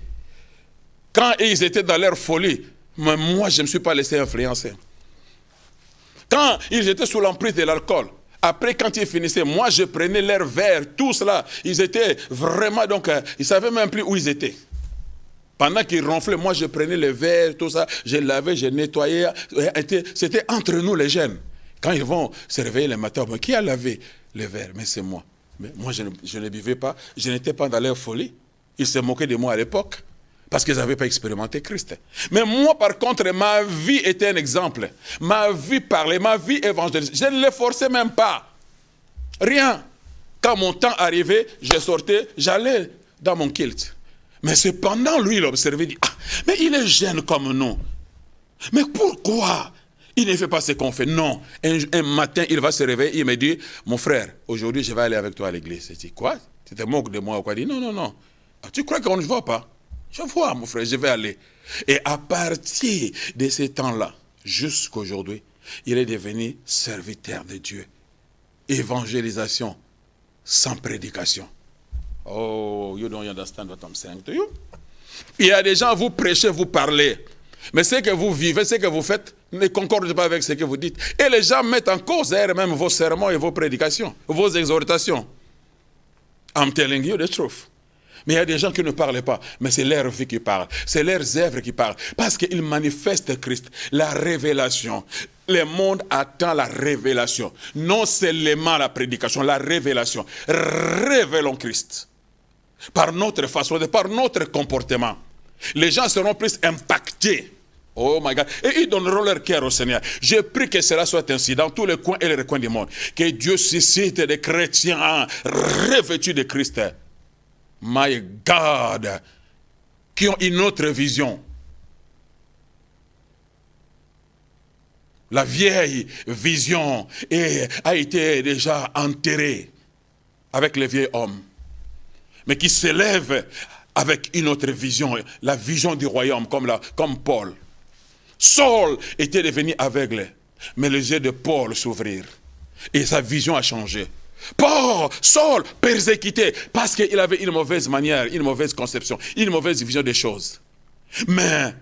Quand ils étaient dans leur folie, mais moi je ne me suis pas laissé influencer. Quand ils étaient sous l'emprise de l'alcool, après quand ils finissaient, moi je prenais leur verre, tout cela, ils étaient vraiment, donc ils ne savaient même plus où ils étaient. Pendant qu'ils ronflaient, moi je prenais le verre, tout ça, je lavais, je nettoyais, c'était entre nous les jeunes. Quand ils vont se réveiller le matin, mais qui a lavé le verre? Mais c'est moi. Mais moi je ne buvais pas, je n'étais pas dans leur folie. Ils se moquaient de moi à l'époque. Parce qu'ils n'avaient pas expérimenté Christ. Mais moi, par contre, ma vie était un exemple. Ma vie parlait, ma vie évangélisée. Je ne les forçais même pas. Rien. Quand mon temps arrivait, je sortais, j'allais dans mon kilt. Mais cependant, lui, il observait, il dit, ah, mais il est jeune comme nous. Mais pourquoi il ne fait pas ce qu'on fait? Non. Un matin, il va se réveiller, il me dit, mon frère, aujourd'hui, je vais aller avec toi à l'église. Je dis, quoi? Tu te moques de moi ou quoi? Il dit, non, non, non. Ah, tu crois qu'on ne voit pas? Je vois, mon frère, je vais aller. Et à partir de ce temps-là, jusqu'aujourd'hui, il est devenu serviteur de Dieu. Évangélisation sans prédication. Oh, you don't understand what I'm saying to you? Il y a des gens, vous prêchez, vous parlez. Mais ce que vous vivez, ce que vous faites, ne concorde pas avec ce que vous dites. Et les gens mettent en cause même vos sermons et vos prédications, vos exhortations. I'm telling you the truth. Mais il y a des gens qui ne parlent pas, mais c'est leur vie qui parle, c'est leurs œuvres qui parlent, parce qu'ils manifestent Christ, la révélation. Le monde attend la révélation, non seulement la prédication, la révélation. Révélons Christ, par notre façon de, par notre comportement. Les gens seront plus impactés. Oh my God. Et ils donneront leur cœur au Seigneur. Je prie que cela soit ainsi dans tous les coins et les recoins du monde. Que Dieu suscite des chrétiens revêtus de Christ. My God, qui ont une autre vision. La vieille vision a été déjà enterrée avec les vieils hommes, mais qui s'élève avec une autre vision, la vision du royaume, comme Paul. Saul était devenu aveugle, mais les yeux de Paul s'ouvrirent et sa vision a changé. Saul persécuté parce qu'il avait une mauvaise manière, une mauvaise conception, une mauvaise vision des choses. Mais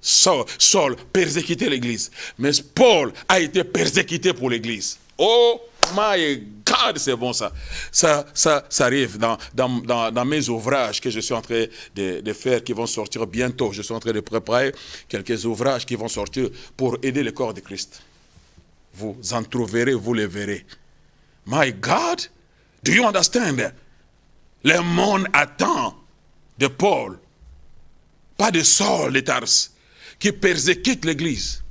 Saul persécutait l'église. Mais Paul a été persécuté pour l'église. Oh my God, c'est bon ça. Ça arrive dans mes ouvrages que je suis en train de faire, qui vont sortir bientôt. Je suis en train de préparer quelques ouvrages qui vont sortir pour aider le corps de Christ. Vous en trouverez, vous les verrez. My God, do you understand? Le monde attend de Paul, pas de Saul de Tarse, qui persécutent l'église,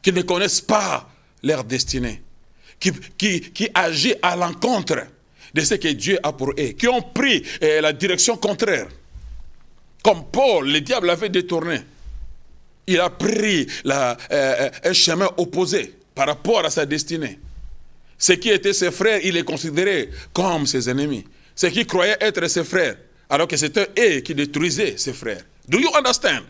qui ne connaissent pas leur destinée, qui agit à l'encontre de ce que Dieu a pour eux, qui ont pris la direction contraire. Comme Paul, le diable l'avait détourné. Il a pris un chemin opposé par rapport à sa destinée. Ceux qui étaient ses frères, il les considérait comme ses ennemis. Ceux qui croyaient être ses frères, alors que c'était eux qui détruisaient ses frères. Do you understand?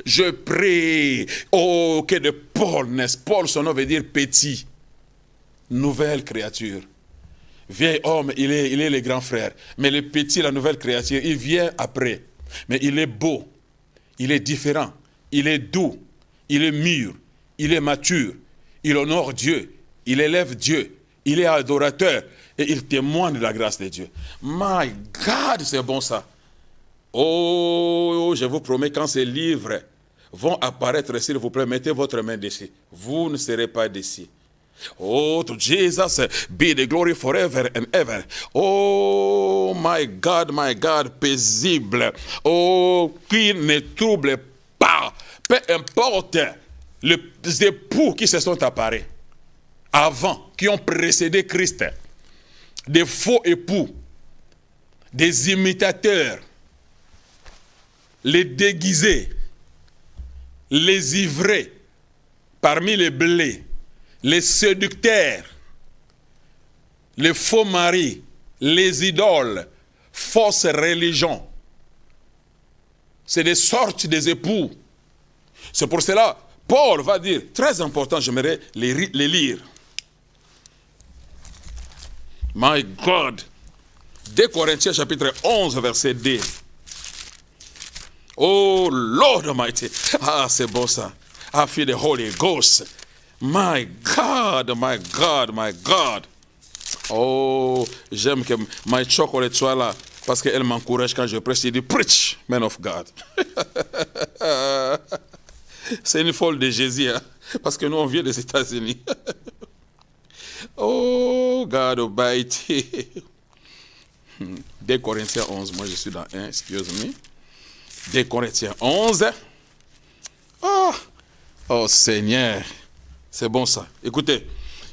Je prie, oh, que de Paul naisse. Paul, son nom veut dire petit. Nouvelle créature. Vieil homme, il est le grand frère. Mais le petit, la nouvelle créature, il vient après. Mais il est beau, il est différent, il est doux, il est mûr, il est mature, il honore Dieu, il élève Dieu. Il est adorateur et il témoigne de la grâce de Dieu. My God, c'est bon ça. Oh, je vous promets, quand ces livres vont apparaître, s'il vous plaît, mettez votre main dessus. Vous ne serez pas déçus. Oh, to Jesus be the glory forever and ever. Oh, my God, paisible. Oh, qui ne trouble pas. Peu importe les époux qui se sont apparus avant, qui ont précédé Christ, des faux époux, des imitateurs, les déguisés, les ivrés, parmi les blés, les séducteurs, les faux maris, les idoles, fausses religions. C'est des sortes des époux. C'est pour cela, Paul va dire, très important, j'aimerais les lire. My God. 2 Corinthiens chapitre 11, verset 2. Oh Lord Almighty. Ah, c'est beau ça. I feel the Holy Ghost. My God, my God, my God. Oh, j'aime que my chocolate soit là parce qu'elle m'encourage quand je prêche. Il dit, preach, man of God. C'est une folle de Jésus, hein? Parce que nous, on vient des États-Unis. Oh, God Almighty. 2 Corinthiens 11, moi je suis dans 1, excuse me. 2 Corinthiens 11. Oh Seigneur, c'est bon ça. Écoutez,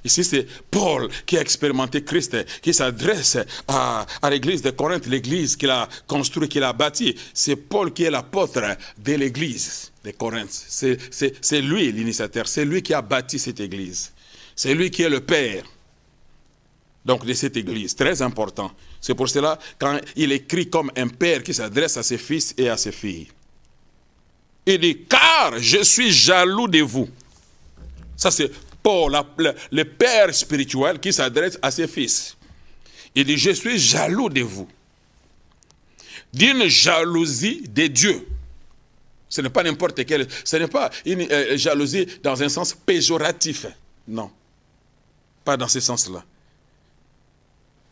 ici c'est Paul qui a expérimenté Christ, qui s'adresse à l'église de Corinthe, l'église qu'il a construite, qu'il a bâtie. C'est Paul qui est l'apôtre de l'église de Corinthe. C'est lui l'initiateur, c'est lui qui a bâti cette église. C'est lui qui est le père, donc, de cette église. Très important. C'est pour cela, quand il écrit comme un père qui s'adresse à ses fils et à ses filles, il dit, car je suis jaloux de vous. Ça, c'est Paul, le père spirituel qui s'adresse à ses fils. Il dit, je suis jaloux de vous, d'une jalousie des dieux. Ce n'est pas n'importe quelle, ce n'est pas une jalousie dans un sens péjoratif. Non, pas dans ce sens-là.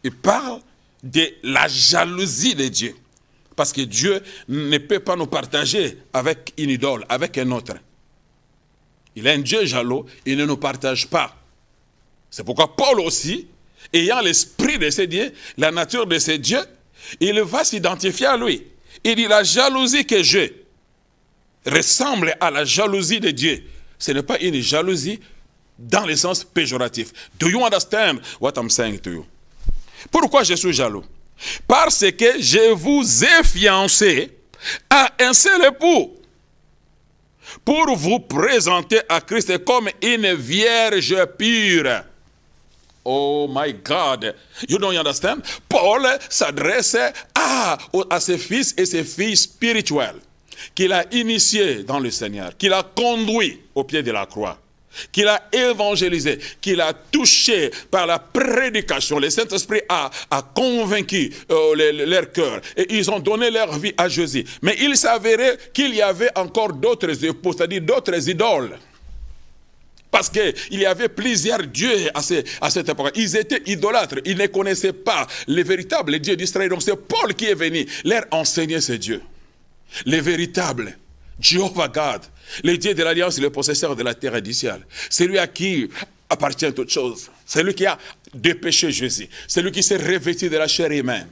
Il parle de la jalousie des dieux. Parce que Dieu ne peut pas nous partager avec une idole, avec un autre. Il est un Dieu jaloux, il ne nous partage pas. C'est pourquoi Paul aussi, ayant l'esprit de ces dieux, la nature de ces dieux, il va s'identifier à lui. Il dit, la jalousie que j'ai ressemble à la jalousie de Dieu. Ce n'est pas une jalousie dans le sens péjoratif. Do you understand what I'm saying to you? Pourquoi je suis jaloux? Parce que je vous ai fiancé à un seul époux, pour vous présenter à Christ comme une vierge pure. Oh my God, you don't understand? Paul s'adresse à ses fils et ses filles spirituels qu'il a initiés dans le Seigneur, qu'il a conduits au pied de la croix, qu'il a évangélisé, qu'il a touché par la prédication. Le Saint-Esprit a convaincu leur cœur et ils ont donné leur vie à Jésus. Mais il s'avérait qu'il y avait encore d'autres époux, c'est-à-dire d'autres idoles. Parce qu'il y avait plusieurs dieux à cette époque. Ils étaient idolâtres, ils ne connaissaient pas les véritables dieux d'Israël. Donc c'est Paul qui est venu leur enseigner ces dieux. Les véritables, Jehovah God, le Dieu de l'Alliance, le possesseur de la terre et du ciel. C'est lui à qui appartient toute chose. C'est lui qui a dépêché Jésus. C'est lui qui s'est revêtu de la chair humaine.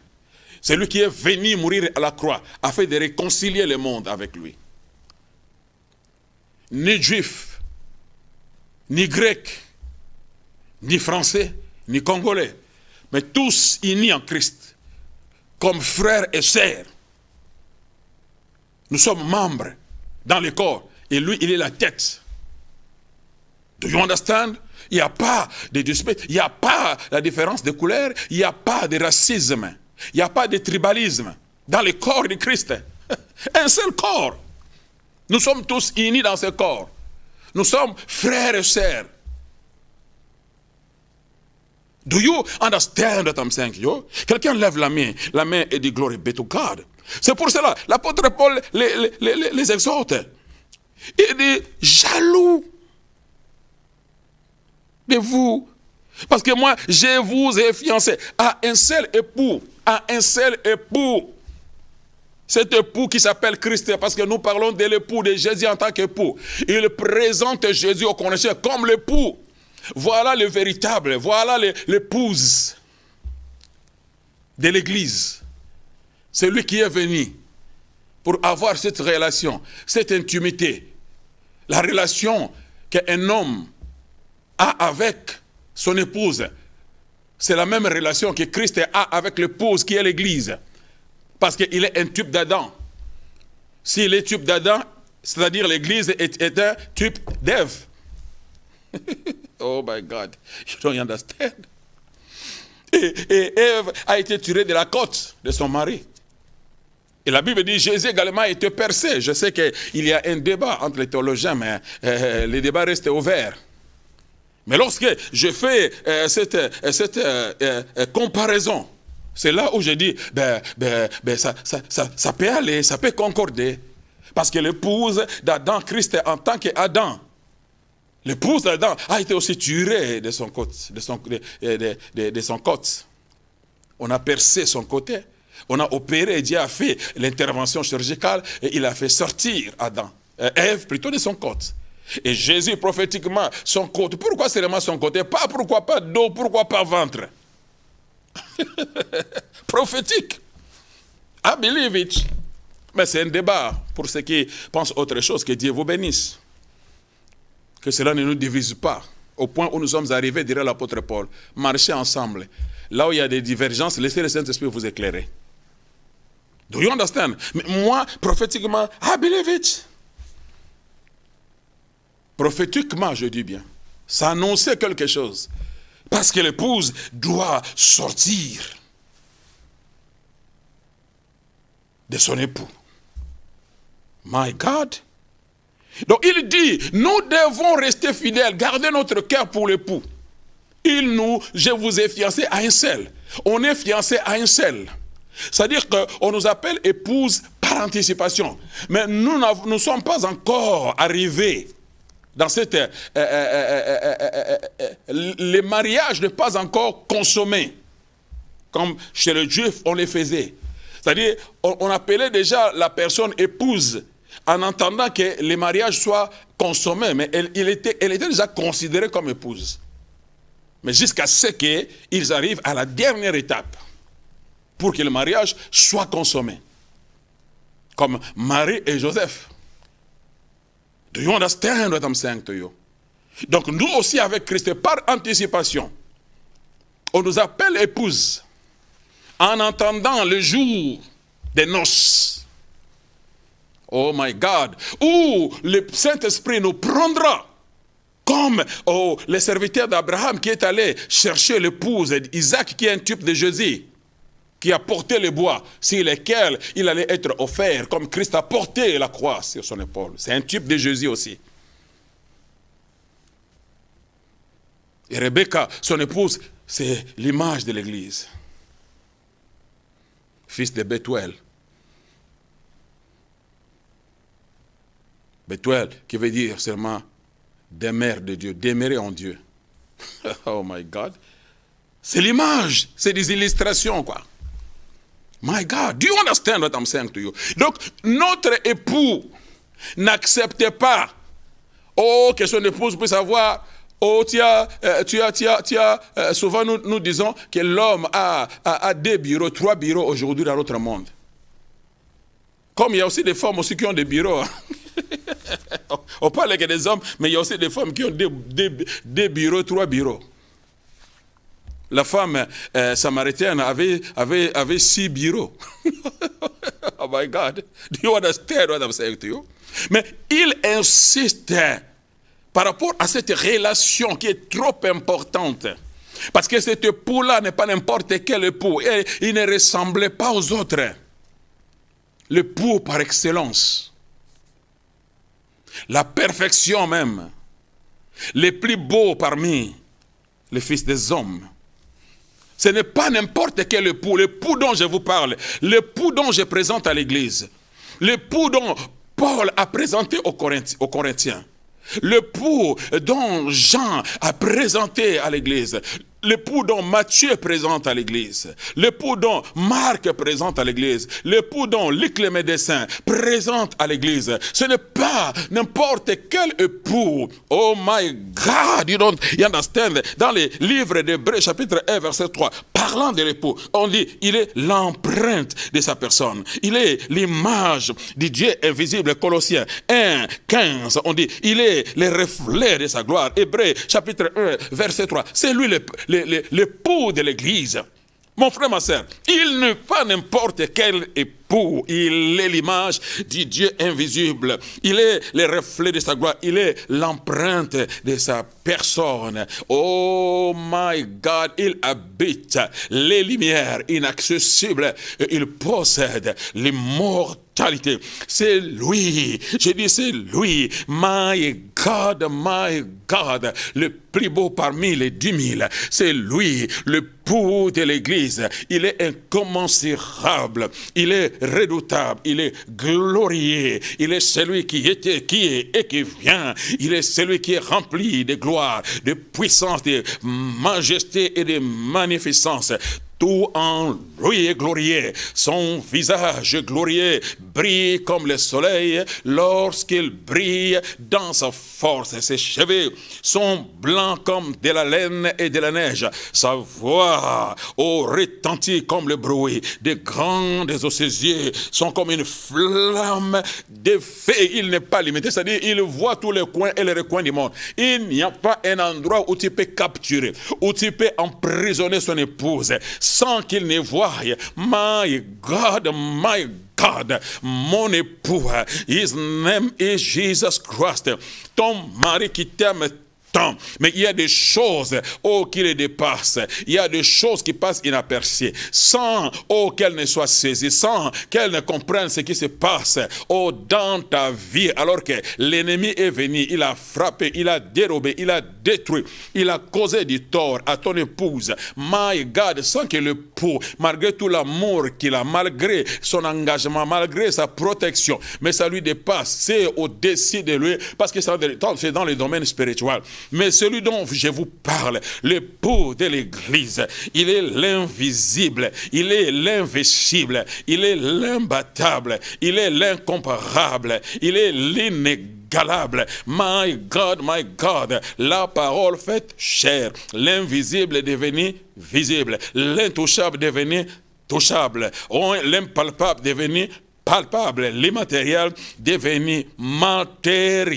C'est lui qui est venu mourir à la croix afin de réconcilier le monde avec lui. Ni juif, ni grec, ni français, ni congolais, mais tous unis en Christ, comme frères et sœurs. Nous sommes membres dans le corps. Et lui, il est la tête. Do you understand? Il n'y a pas de dispute, il n'y a pas la différence de couleur, il n'y a pas de racisme, il n'y a pas de tribalisme dans le corps de Christ. Un seul corps. Nous sommes tous unis dans ce corps. Nous sommes frères et sœurs. Do you understand what I'm saying? Quelqu'un lève la main et dit glory be to God. C'est pour cela, l'apôtre Paul les exhorte. Il dit, jaloux de vous. Parce que moi, je vous ai fiancé à un seul époux. À un seul époux. Cet époux qui s'appelle Christ, parce que nous parlons de l'époux de Jésus en tant qu'époux. Il présente Jésus au connaisseur comme l'époux. Voilà le véritable, voilà l'épouse de l'Église. C'est lui qui est venu pour avoir cette relation, cette intimité. La relation qu'un homme a avec son épouse, c'est la même relation que Christ a avec l'épouse qui est l'Église. Parce qu'il est un type d'Adam. S'il est type d'Adam, c'est-à-dire l'Église est un type d'Ève. Oh my God, you don't understand. Et Ève a été tirée de la côte de son mari. Et la Bible dit Jésus également a été percé. Je sais qu'il y a un débat entre les théologiens, mais les débats restent ouverts. Mais lorsque je fais cette comparaison, c'est là où je dis, ça peut aller, ça peut concorder. Parce que l'épouse d'Adam, Christ en tant qu'Adam, l'épouse d'Adam a été aussi tirée de son côte, de son côte. On a percé son côté. On a opéré, Dieu a fait l'intervention chirurgicale et il a fait sortir Adam, Ève plutôt de son côte. Et Jésus prophétiquement, son côté. Pourquoi seulement son côté? Pas pourquoi pas dos, pourquoi pas ventre? Prophétique. I believe it. Mais c'est un débat pour ceux qui pensent autre chose. Que Dieu vous bénisse. Que cela ne nous divise pas. Au point où nous sommes arrivés, dirait l'apôtre Paul, marcher ensemble. Là où il y a des divergences, laissez le Saint-Esprit vous éclairer. Do you understand? Mais moi, prophétiquement, I believe it. Prophétiquement, je dis bien. Ça annonçait quelque chose. Parce que l'épouse doit sortir de son époux. My God. Donc il dit, nous devons rester fidèles, garder notre cœur pour l'époux. Je vous ai fiancé à un seul. On est fiancé à un seul. C'est-à-dire qu'on nous appelle épouse par anticipation. Mais nous ne sommes pas encore arrivés dans cette... les mariages ne sont pas encore consommés. Comme chez les Juifs, on les faisait. C'est-à-dire, on appelait déjà la personne épouse en entendant que les mariages soient consommés. Mais elle était déjà considérée comme épouse. Mais jusqu'à ce qu'ils arrivent à la dernière étape pour que le mariage soit consommé. Comme Marie et Joseph. Do you understand what I'm saying to you? Donc nous aussi avec Christ, par anticipation, on nous appelle épouse en entendant le jour des noces. Oh my God! Où le Saint-Esprit nous prendra comme les serviteurs d'Abraham qui est allé chercher l'épouse d'Isaac qui est un type de Jésus, qui a porté le bois sur lequel il allait être offert, comme Christ a porté la croix sur son épaule. C'est un type de Jésus aussi. Et Rebecca, son épouse, c'est l'image de l'Église. Fils de Bethuel. Bethuel, qui veut dire seulement demeure de Dieu, demeurer en Dieu. Oh my God. C'est l'image, c'est des illustrations, quoi. My God, do you understand what I'm saying to you? Donc, notre époux n'accepte pas, que son épouse puisse avoir, souvent nous disons que l'homme a 2 bureaux, 3 bureaux aujourd'hui dans notre monde. Comme il y a aussi des femmes aussi qui ont des bureaux. On parle que des hommes, mais il y a aussi des femmes qui ont des bureaux, 3 bureaux. La femme samaritaine avait 6 bureaux. Oh my God. Do you understand what I'm saying to you? Mais il insiste par rapport à cette relation qui est trop importante. Parce que cet époux-là n'est pas n'importe quel époux. Il ne ressemblait pas aux autres. L'époux par excellence. La perfection même. Les plus beaux parmi les fils des hommes. Ce n'est pas n'importe quel époux. L'époux dont je vous parle. L'époux dont je présente à l'Église. L'époux dont Paul a présenté aux Corinthiens. L'époux dont Jean a présenté à l'Église. L'époux dont Matthieu présente à l'Église. L'époux dont Marc présente à l'Église. L'époux dont Luc le médecin présente à l'Église. Ce n'est pas n'importe quel époux. Oh my God, you understand? Dans les livres d'Hébreux, chapitre 1, verset 3, parlant de l'époux, on dit, il est l'empreinte de sa personne. Il est l'image du Dieu invisible. Colossiens 1, 15, on dit, il est le reflet de sa gloire. Hébreux, chapitre 1, verset 3, c'est lui l'époux de l'Église. Mon frère, ma soeur, il n'est pas n'importe quel époux. Il est l'image du Dieu invisible. Il est le reflet de sa gloire. Il est l'empreinte de sa personne. Oh my God, il habite les lumières inaccessibles. Il possède l'immortalité. C'est lui. Je dis c'est lui. My God, le plus beau parmi les 10 000. C'est lui, l'époux de l'Église. Il est incommensurable. Il est redoutable. Il est glorieux. Il est celui qui était, qui est et qui vient. Il est celui qui est rempli de gloire, de puissance, de majesté et de magnificence. Tout en lui est glorieux. Son visage glorieux brille comme le soleil lorsqu'il brille dans sa force. Ses cheveux sont blancs comme de la laine et de la neige. Sa voix retentit comme le bruit. De grands de ses yeux sont comme une flamme de feu. Il n'est pas limité, c'est-à-dire il voit tous les coins et les recoins du monde. Il n'y a pas un endroit où tu peux capturer, où tu peux emprisonner son épouse sans qu'il ne voie. My God, mon époux, his name is Jesus Christ. Ton mari qui t'aime temps, mais il y a des choses, oh, qui les dépassent. Il y a des choses qui passent inaperçues, sans, oh, qu'elles ne soient saisies, sans qu'elles ne comprennent ce qui se passe, oh, dans ta vie, alors que l'ennemi est venu, il a frappé, il a dérobé, il a détruit, il a causé du tort à ton épouse. My God, sans que l'époux, malgré tout l'amour qu'il a, malgré son engagement, malgré sa protection, mais ça lui dépasse, c'est au-dessus de lui, parce que c'est dans le domaine spirituel. Mais celui dont je vous parle, l'époux de l'Église, il est l'invisible, il est l'invincible, il est l'imbattable, il est l'incomparable, il est l'inégalable. My God, la parole faite chair, l'invisible est devenu visible, l'intouchable est devenu touchable, l'impalpable est devenu palpable, l'immatériel devenu matériel,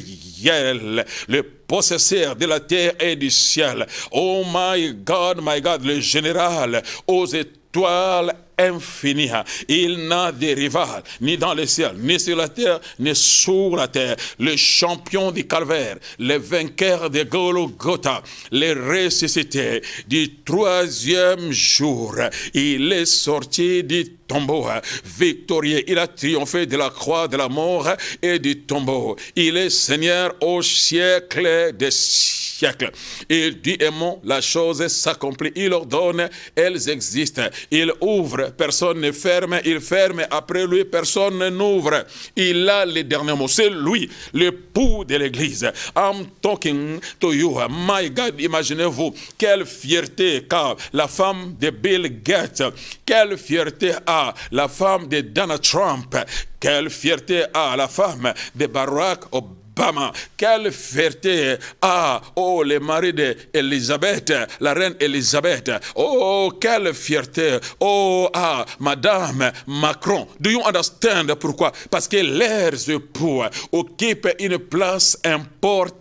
le possesseur de la terre et du ciel. Oh my God, le général aux étoiles infinies. Il n'a de rival, ni dans le ciel, ni sur la terre, ni sous la terre. Le champion du calvaire, le vainqueur de Golgotha, le ressuscité du troisième jour. Il est sorti du tombeau victorieux. Il a triomphé de la croix, de la mort et du tombeau. Il est Seigneur au siècle des siècles. Il dit un mot, la chose s'accomplit. Il ordonne, elles existent. Il ouvre, personne ne ferme. Il ferme, après lui, personne n'ouvre. Il a le dernier mot. C'est lui, l'époux de l'Église. I'm talking to you. My God, imaginez-vous, quelle fierté qu'a la femme de Bill Gates. Quelle fierté a la femme de Donald Trump. Quelle fierté a la femme de Barack Obama. Quelle fierté a, oh, le mari d'Élisabeth, la reine Élisabeth. Oh, quelle fierté, oh, ah, Madame Macron. Do you understand pourquoi? Parce que leurs époux occupent une place importante.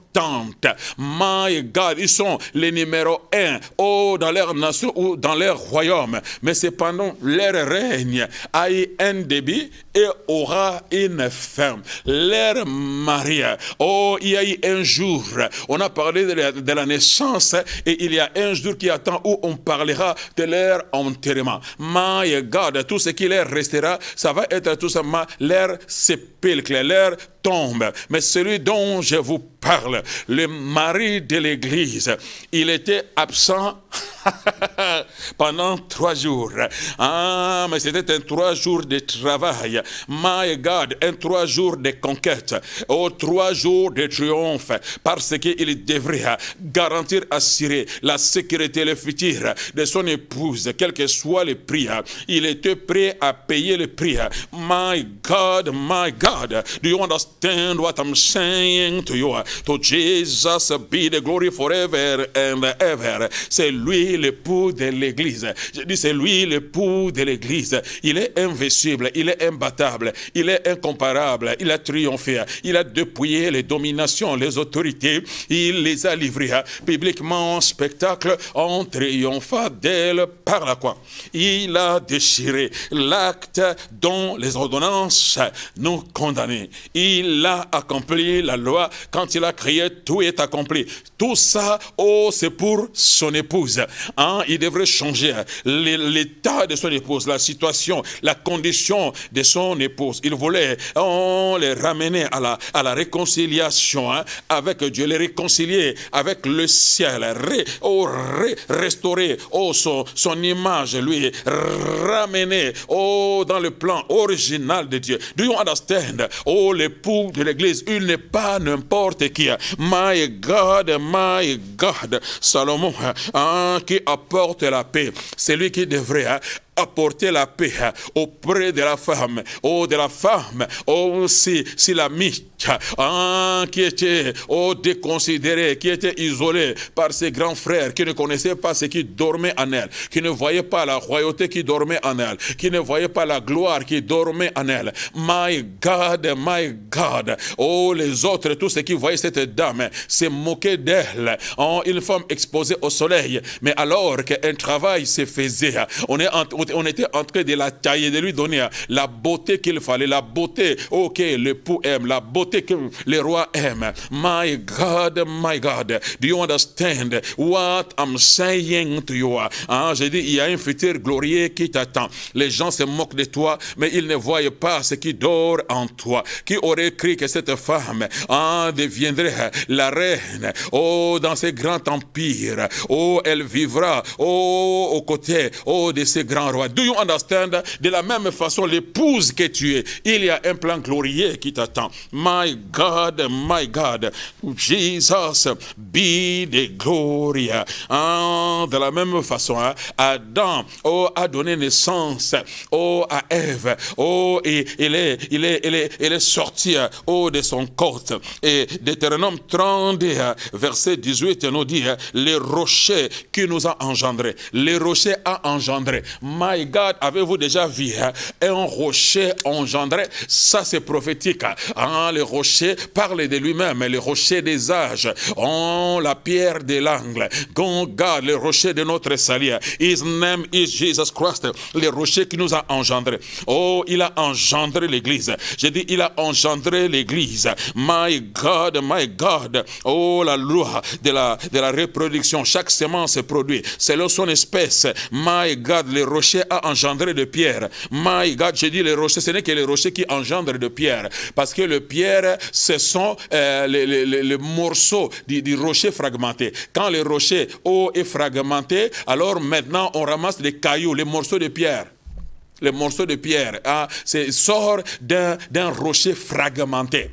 My God, ils sont les numéros 1, oh, dans leur nation ou dans leur royaume. Mais cependant, leur règne a eu un début et aura une fin. Leur mari, oh, il y a eu un jour, on a parlé de la naissance et il y a un jour qui attend où on parlera de leur enterrement. My God, tout ce qui leur restera, ça va être tout simplement leur sépulcre, leur tombe. Mais celui dont je vous parle, le mari de l'Église, il était absent pendant 3 jours. Ah, mais c'était un 3 jours de travail. My God, un 3 jours de conquête. Oh, 3 jours de triomphe. Parce qu'il devrait garantir, assurer la sécurité, le futur de son épouse, quel que soit le prix. Il était prêt à payer le prix. My God, do you understand what I'm saying to you? To Jesus be the glory forever and ever. C'est lui l'époux de l'Église. Je dis, c'est lui l'époux de l'Église. Il est invincible, il est imbattable, il est incomparable, il a triomphé, il a dépouillé les dominations, les autorités, il les a livrées publiquement en spectacle, en triomphant d'elle par la croix. Il a déchiré l'acte dont les ordonnances nous condamnaient. Il a accompli la loi. Quand il a créé, tout est accompli. Tout ça, oh, c'est pour son épouse. Hein? Il devrait changer l'état de son épouse, la situation, la condition de son épouse. Il voulait les ramener à la réconciliation, hein, avec Dieu, les réconcilier avec le ciel, restaurer son image, lui ramener dans le plan original de Dieu. Do you understand? Oh, l'époux de l'Église, il n'est pas n'importe qui. My God, Salomon, hein, qui apporte la paix. C'est lui qui devrait apporter la paix auprès de la femme, si l'ami qui était déconsidéré, qui était isolé par ses grands frères, qui ne connaissaient pas ce qui dormait en elle, qui ne voyait pas la royauté qui dormait en elle, qui ne voyait pas la gloire qui dormait en elle. My God, oh, les autres, tous ceux qui voyaient cette dame se moquaient d'elle, une femme exposée au soleil, mais alors qu'un travail se faisait, on beauté. On était en train de la tailler, de lui donner la beauté qu'il fallait, la beauté que l'époux aime, la beauté que le roi aime. My God, do you understand what I'm saying to you? Je dis, il y a un futur glorieux qui t'attend. Les gens se moquent de toi, mais ils ne voient pas ce qui dort en toi. Qui aurait cru que cette femme deviendrait la reine, dans ce grand empire, elle vivra, aux côtés, de ces grands rois. Do you understand? De la même façon, l'épouse que tu es, il y a un plan glorieux qui t'attend. My God, Jesus, be the glory. De la même façon, Adam, a donné naissance, à Ève, et il est sorti, de son côte. Et Deutéronome 30, verset 18, nous dit, les rochers qui nous a engendrés. Les rochers a engendré. My God, avez-vous déjà vu un rocher engendré? Ça, c'est prophétique. Le rocher parle de lui-même. Les rochers des âges. La pierre de l'angle. God, le rocher de notre salut. His name is Jesus Christ. Le rocher qui nous a engendrés. Il a engendré l'église. J'ai dit, il a engendré l'église. My God. La loi de la reproduction. Chaque semence se produit selon son espèce. My God, le rocher a engendré de pierre. My God, j'ai dit les rochers, ce n'est que les rochers qui engendrent de pierre. Parce que le pierre, ce sont les morceaux du rocher fragmenté. Quand le rocher est fragmenté, alors maintenant on ramasse des cailloux, les morceaux de pierre. Les morceaux de pierre, sort d'un rocher fragmenté.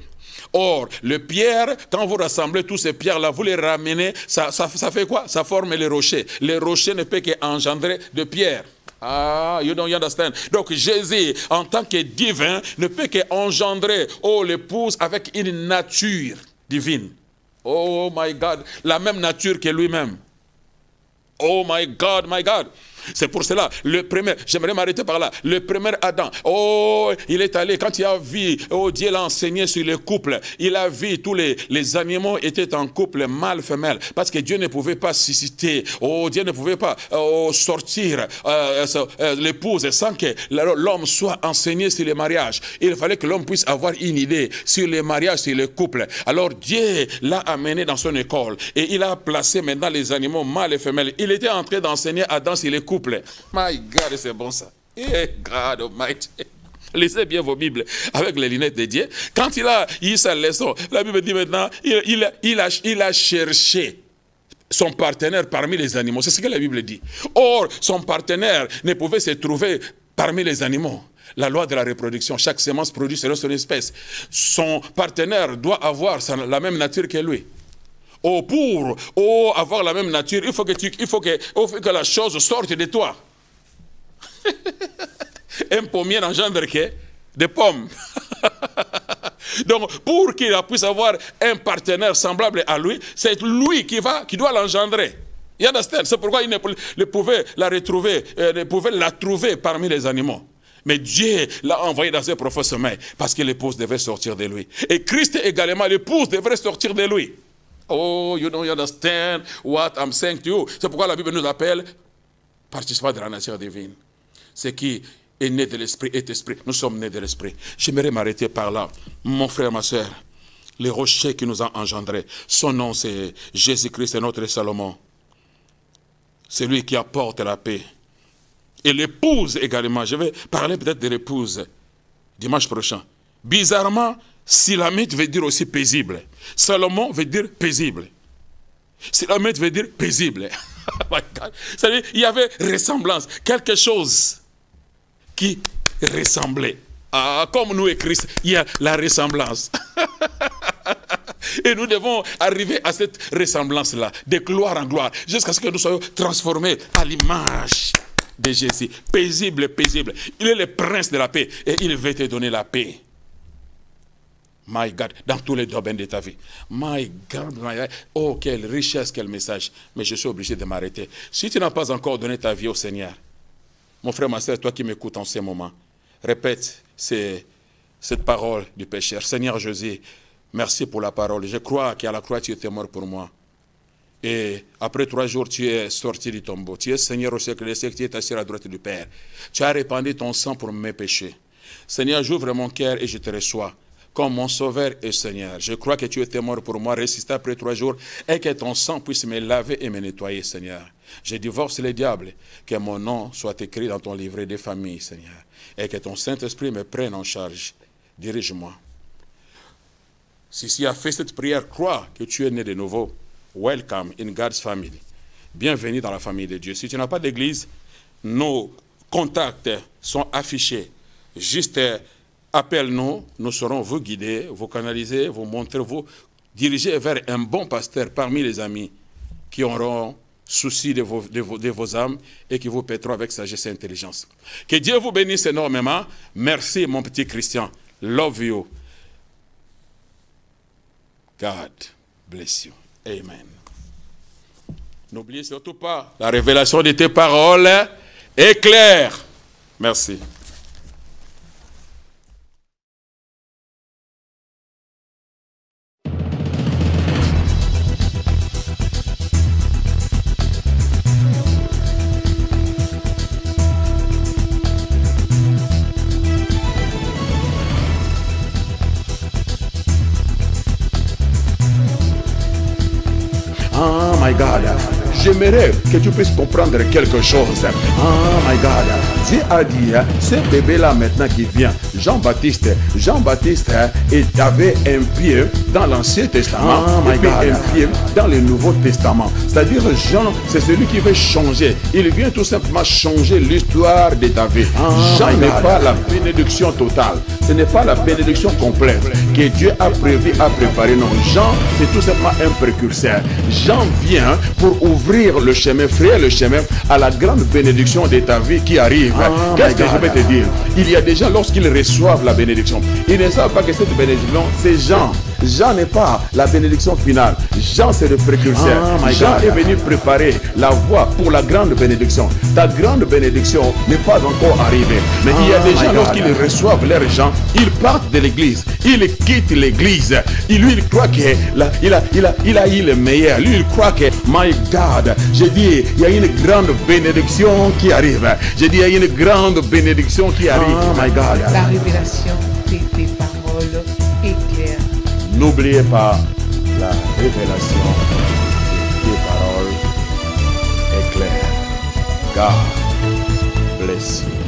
Or, le pierre, quand vous rassemblez tous ces pierres-là, vous les ramenez, ça fait quoi? Ça forme les rochers. Les rochers ne peuvent qu'engendrer de pierre. You don't understand. Donc Jésus, en tant que divin, ne peut qu'engendrer, l'épouse avec une nature divine. Oh my God, la même nature que lui-même. Oh my God, my God. C'est pour cela, le premier, j'aimerais m'arrêter par là, le premier Adam, il est allé, quand il a vu, Dieu l'a enseigné sur le couple, il a vu tous les animaux étaient en couple mâle-femelle, parce que Dieu ne pouvait pas susciter, Dieu ne pouvait pas sortir l'épouse sans que l'homme soit enseigné sur le mariage. Il fallait que l'homme puisse avoir une idée sur le mariage, sur le couple. Alors Dieu l'a amené dans son école, et il a placé maintenant les animaux mâles et femelles. Il était en train d'enseigner Adam sur le couple. My God, c'est bon ça. God Almighty. Lisez bien vos Bibles avec les lunettes de Dieu. Quand il a eu sa leçon, la Bible dit maintenant, il a cherché son partenaire parmi les animaux. C'est ce que la Bible dit. Or, son partenaire ne pouvait se trouver parmi les animaux. La loi de la reproduction, chaque semence produit selon son espèce. Son partenaire doit avoir la même nature que lui. Pour avoir la même nature, il faut que la chose sorte de toi. Un pommier n'engendre que des pommes. Donc, pour qu'il puisse avoir un partenaire semblable à lui, c'est lui qui doit l'engendrer. C'est pourquoi il ne pouvait la retrouver, ne pouvait la trouver parmi les animaux. Mais Dieu l'a envoyé dans ses profonds sommeils, parce que l'épouse devait sortir de lui. Et Christ également, l'épouse devrait sortir de lui. You don't understand what I'm saying to you. C'est pourquoi la Bible nous appelle participants de la nature divine. Ce qui est né de l'esprit est esprit. Nous sommes nés de l'esprit. J'aimerais m'arrêter par là. Mon frère, ma soeur, les rochers qui nous ont engendrés, son nom c'est Jésus-Christ, notre Salomon. C'est lui qui apporte la paix. Et l'épouse également. Je vais parler peut-être de l'épouse dimanche prochain. Bizarrement, Silamite veut dire aussi paisible. Salomon veut dire paisible. Silamite veut dire paisible. C'est-à-dire, il y avait ressemblance. Quelque chose qui ressemblait. Comme nous et Christ, il y a la ressemblance. Et nous devons arriver à cette ressemblance-là, de gloire en gloire, jusqu'à ce que nous soyons transformés à l'image de Jésus. Paisible, paisible. Il est le prince de la paix et il veut te donner la paix. My God, dans tous les domaines de ta vie. My God, oh, quelle richesse, quel message. Mais je suis obligé de m'arrêter. Si tu n'as pas encore donné ta vie au Seigneur, mon frère, ma soeur, toi qui m'écoutes en ce moment, répète cette parole du pécheur. Seigneur Jésus, merci pour la parole. Je crois qu'à la croix, tu étais mort pour moi. Et après 3 jours, tu es sorti du tombeau. Tu es Seigneur au siècle des siècles, tu es assis à la droite du Père. Tu as répandu ton sang pour mes péchés. Seigneur, j'ouvre mon cœur et je te reçois comme mon Sauveur et Seigneur. Je crois que tu étais mort pour moi, ressuscité après 3 jours, et que ton sang puisse me laver et me nettoyer, Seigneur. Je divorce les diables, que mon nom soit écrit dans ton livret des familles, Seigneur, et que ton Saint-Esprit me prenne en charge. Dirige-moi. Si tu as fait cette prière, crois que tu es né de nouveau. Welcome in God's family. Bienvenue dans la famille de Dieu. Si tu n'as pas d'église, nos contacts sont affichés. Juste appelle-nous, nous saurons vous guider, vous canaliser, vous montrer, vous diriger vers un bon pasteur parmi les amis qui auront souci de vos âmes et qui vous paieront avec sagesse et intelligence. Que Dieu vous bénisse énormément. Merci mon petit Christian. Love you. God bless you. Amen. N'oubliez surtout pas, la révélation de tes paroles est claire. Merci. Oh my God, j'aimerais que tu puisses comprendre quelque chose. Oh my God, Dieu a dit, ce bébé-là maintenant qui vient, Jean-Baptiste, il avait un pied dans l'Ancien Testament, et puis un pied dans le Nouveau Testament. C'est-à-dire Jean, c'est celui qui veut changer. Il vient tout simplement changer l'histoire de ta vie. Jean n'est pas la bénédiction totale. Ce n'est pas la bénédiction complète que Dieu a prévu, a préparé. Non, Jean, c'est tout simplement un précurseur. Jean vient pour ouvrir le chemin, frayer le chemin à la grande bénédiction de ta vie qui arrive. Qu'est-ce que je vais te dire? Il y a des gens, lorsqu'ils reçoivent la bénédiction, ils ne savent pas que cette bénédiction, c'est Jean. Jean n'est pas la bénédiction finale. Jean, c'est le précurseur. Jean est venu préparer la voie pour la grande bénédiction. Ta grande bénédiction n'est pas encore arrivée. Mais il y a des gens, lorsqu'ils reçoivent leur Jean, ils partent de l'église. Ils quittent l'église. Lui, il croit qu'il a eu le meilleur. Lui, il croit que, my God, j'ai dit, il y a une grande bénédiction qui arrive. J'ai dit, il y a une grande bénédiction qui arrive. Oh my God. La révélation de tes paroles est claire. N'oubliez pas, la révélation des paroles est claire. God bless you.